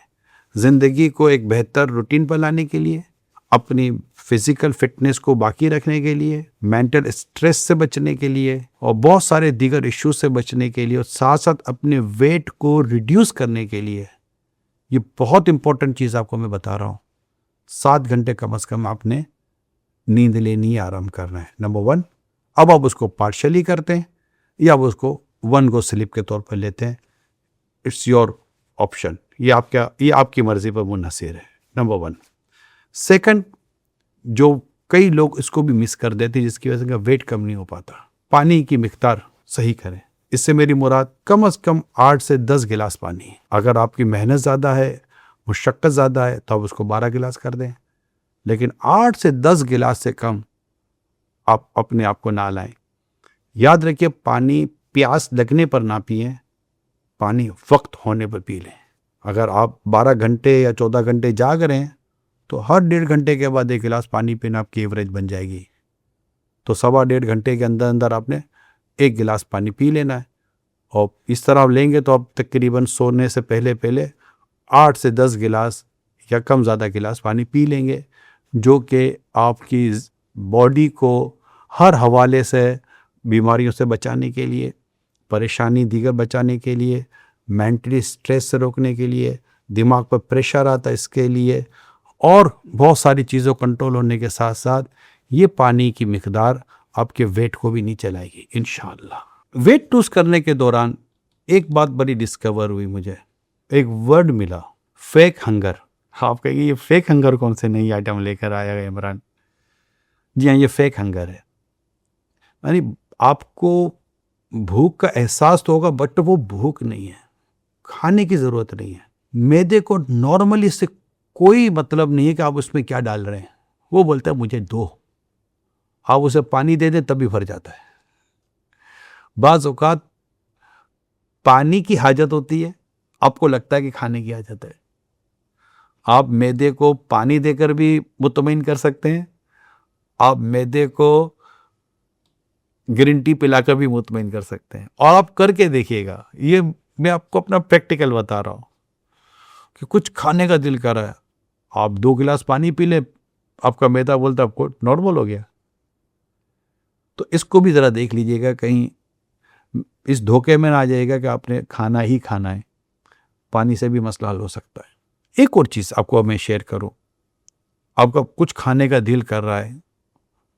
ज़िंदगी को एक बेहतर रूटीन पर लाने के लिए, अपनी फिजिकल फिटनेस को बाकी रखने के लिए, मेंटल स्ट्रेस से बचने के लिए और बहुत सारे दीगर इश्यूज से बचने के लिए और साथ साथ अपने वेट को रिड्यूस करने के लिए, ये बहुत इंपॉर्टेंट चीज़ आपको मैं बता रहा हूँ। 7 घंटे कम से कम आपने नींद लेनी है, आराम करना है, नंबर 1। अब आप उसको पार्शली करते हैं या आप उसको 1 गो स्लीप के तौर पर लेते हैं, इट्स योर ऑप्शन। ये आपकी मर्जी पर मुनहसिर है, नंबर 1। सेकंड, जो कई लोग इसको भी मिस कर देते हैं जिसकी वजह से वेट कम नहीं हो पाता, पानी की मिकदार सही करें। इससे मेरी मुराद कम से कम 8 से 10 गिलास पानी। अगर आपकी मेहनत ज़्यादा है, मुशक्क़त ज़्यादा है, तो आप उसको 12 गिलास कर दें, लेकिन 8 से 10 गिलास से कम आप अपने आप को ना लाएं। याद रखिए, पानी प्यास लगने पर ना पिएं, पानी वक्त होने पर पी लें। अगर आप 12 घंटे या 14 घंटे जाग रहे हैं तो हर 1.5 घंटे के बाद 1 गिलास पानी पीना आपकी एवरेज बन जाएगी। तो 1.25 घंटे के अंदर अंदर आपने 1 गिलास पानी पी लेना है, और इस तरह आप लेंगे तो आप तकरीबन सोने से पहले पहले 8 से 10 गिलास या कम ज़्यादा गिलास पानी पी लेंगे, जो कि आपकी बॉडी को हर हवाले से बीमारियों से बचाने के लिए, परेशानी दीगर बचाने के लिए, मेंटली स्ट्रेस से रोकने के लिए, दिमाग पर प्रेशर आता है इसके लिए, और बहुत सारी चीज़ों कंट्रोल होने के साथ साथ ये पानी की मिकदार आपके वेट को भी नीचे लाएगी इंशाअल्लाह। वेट लूज़ करने के दौरान एक बात बड़ी डिस्कवर हुई मुझे, एक वर्ड मिला, फेक हंगर। आप कहेंगे ये फेक हंगर कौन से नई आइटम लेकर आया है इमरान? जी हाँ, ये फेक हंगर है। यानी आपको भूख का एहसास तो होगा, बट वो भूख नहीं है, खाने की ज़रूरत नहीं है। मैदे को नॉर्मली से कोई मतलब नहीं है कि आप उसमें क्या डाल रहे हैं, वो बोलता है मुझे दो, आप उसे पानी दे दें तभी भर जाता है। बाज़ औक़ात पानी की हाजत होती है, आपको लगता है कि खाने की हाजत है। आप मैदे को पानी देकर भी मुतमईन कर सकते हैं, आप मैदे को ग्रीन टी पिलाकर भी मुतमईन कर सकते हैं। और आप करके देखिएगा, ये मैं आपको अपना प्रैक्टिकल बता रहा हूँ कि कुछ खाने का दिल कर रहा है, आप 2 गिलास पानी पी लें, आपका मैदा बोलता आपको नॉर्मल हो गया। तो इसको भी ज़रा देख लीजिएगा, कहीं इस धोखे में ना आ जाएगा कि आपने खाना ही खाना है, पानी से भी मसला हल हो सकता है। एक और चीज़ आपको मैं शेयर करूं, आपका कुछ खाने का दिल कर रहा है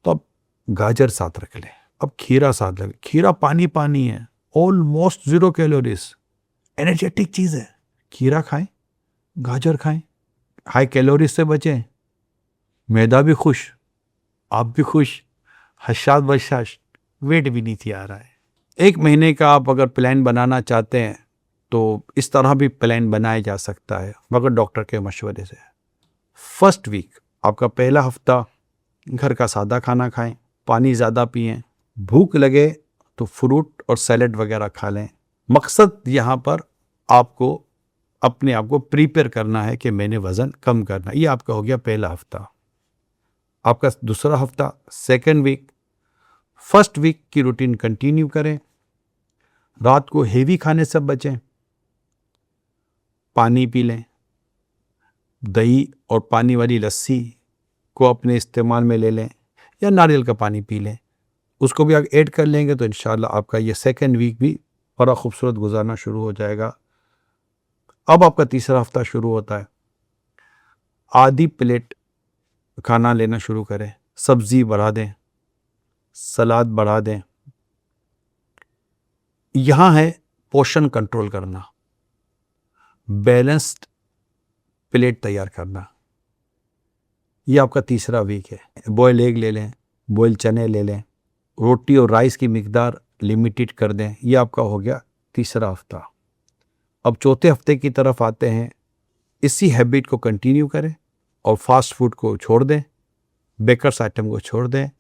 तो आप गाजर साथ रख लें, अब खीरा साथ रख लें। खीरा पानी पानी है, ऑलमोस्ट 0 कैलोरीज, एनर्जेटिक चीज़ है। खीरा खाएं, गाजर खाएं, हाई कैलोरीज से बचें, मैदा भी खुश, आप भी खुश, हशाश बशाश, वेट भी नीचे आ रहा है। 1 महीने का आप अगर प्लान बनाना चाहते हैं तो इस तरह भी प्लान बनाया जा सकता है, मगर डॉक्टर के मशवरे से। फर्स्ट वीक, आपका पहला हफ्ता घर का सादा खाना खाएं, पानी ज़्यादा पिएं, भूख लगे तो फ्रूट और सैलेड वगैरह खा लें। मकसद यहाँ पर आपको अपने आप को प्रिपेयर करना है कि मैंने वज़न कम करना। ये आपका हो गया पहला हफ्ता। आपका दूसरा हफ्ता, सेकेंड वीक, फर्स्ट वीक की रूटीन कंटिन्यू करें। रात को हेवी खाने से बचें, पानी पी लें, दही और पानी वाली लस्सी को अपने इस्तेमाल में ले लें, या नारियल का पानी पी लें, उसको भी आप ऐड कर लेंगे तो इंशाल्लाह आपका ये सेकेंड वीक भी बड़ा खूबसूरत गुजारना शुरू हो जाएगा। अब आपका तीसरा हफ्ता शुरू होता है। आधी प्लेट खाना लेना शुरू करें, सब्ज़ी बढ़ा दें, सलाद बढ़ा दें। यहाँ है पोषण कंट्रोल करना, बैलेंस्ड प्लेट तैयार करना। ये आपका तीसरा वीक है। बॉयल एग ले लें, बॉयल चने ले लें, रोटी और राइस की मिकदार लिमिटेड कर दें। ये आपका हो गया तीसरा हफ्ता। अब चौथे हफ्ते की तरफ आते हैं। इसी हैबिट को कंटिन्यू करें और फास्ट फूड को छोड़ दें, बेकर्स आइटम को छोड़ दें।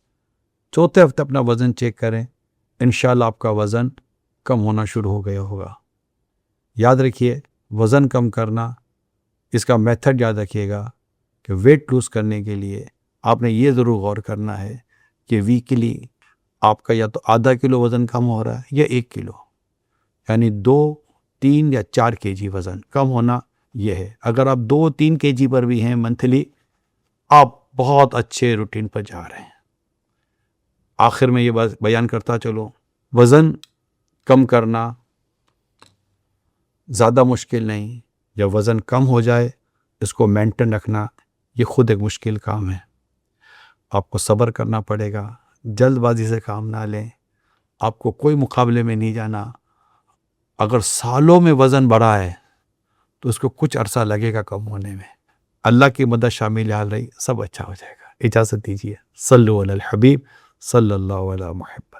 चौथे हफ्ते अपना वज़न चेक करें, इंशाल्लाह आपका वज़न कम होना शुरू हो गया होगा। याद रखिए, वज़न कम करना, इसका मेथड याद रखिएगा कि वेट लूज़ करने के लिए आपने ये ज़रूर गौर करना है कि वीकली आपका या तो आधा किलो वज़न कम हो रहा है या 1 किलो। यानी 2, 3 या 4 kg वज़न कम होना यह है। अगर आप 2-3 kg पर भी हैं मंथली, आप बहुत अच्छे रूटीन पर जा रहे हैं। आखिर में ये बात बयान करता चलो, वज़न कम करना ज़्यादा मुश्किल नहीं। जब वज़न कम हो जाए, इसको मेंटेन रखना ये खुद एक मुश्किल काम है। आपको सब्र करना पड़ेगा, जल्दबाजी से काम ना लें, आपको कोई मुकाबले में नहीं जाना। अगर सालों में वज़न बढ़ा है तो उसको कुछ अरसा लगेगा कम होने में। अल्लाह की मदद शामिल हाल रही, सब अच्छा हो जाएगा। इजाज़त दीजिए। सल्लु अलल हबीब सल्लल्लाहु अलैहि वसल्लम।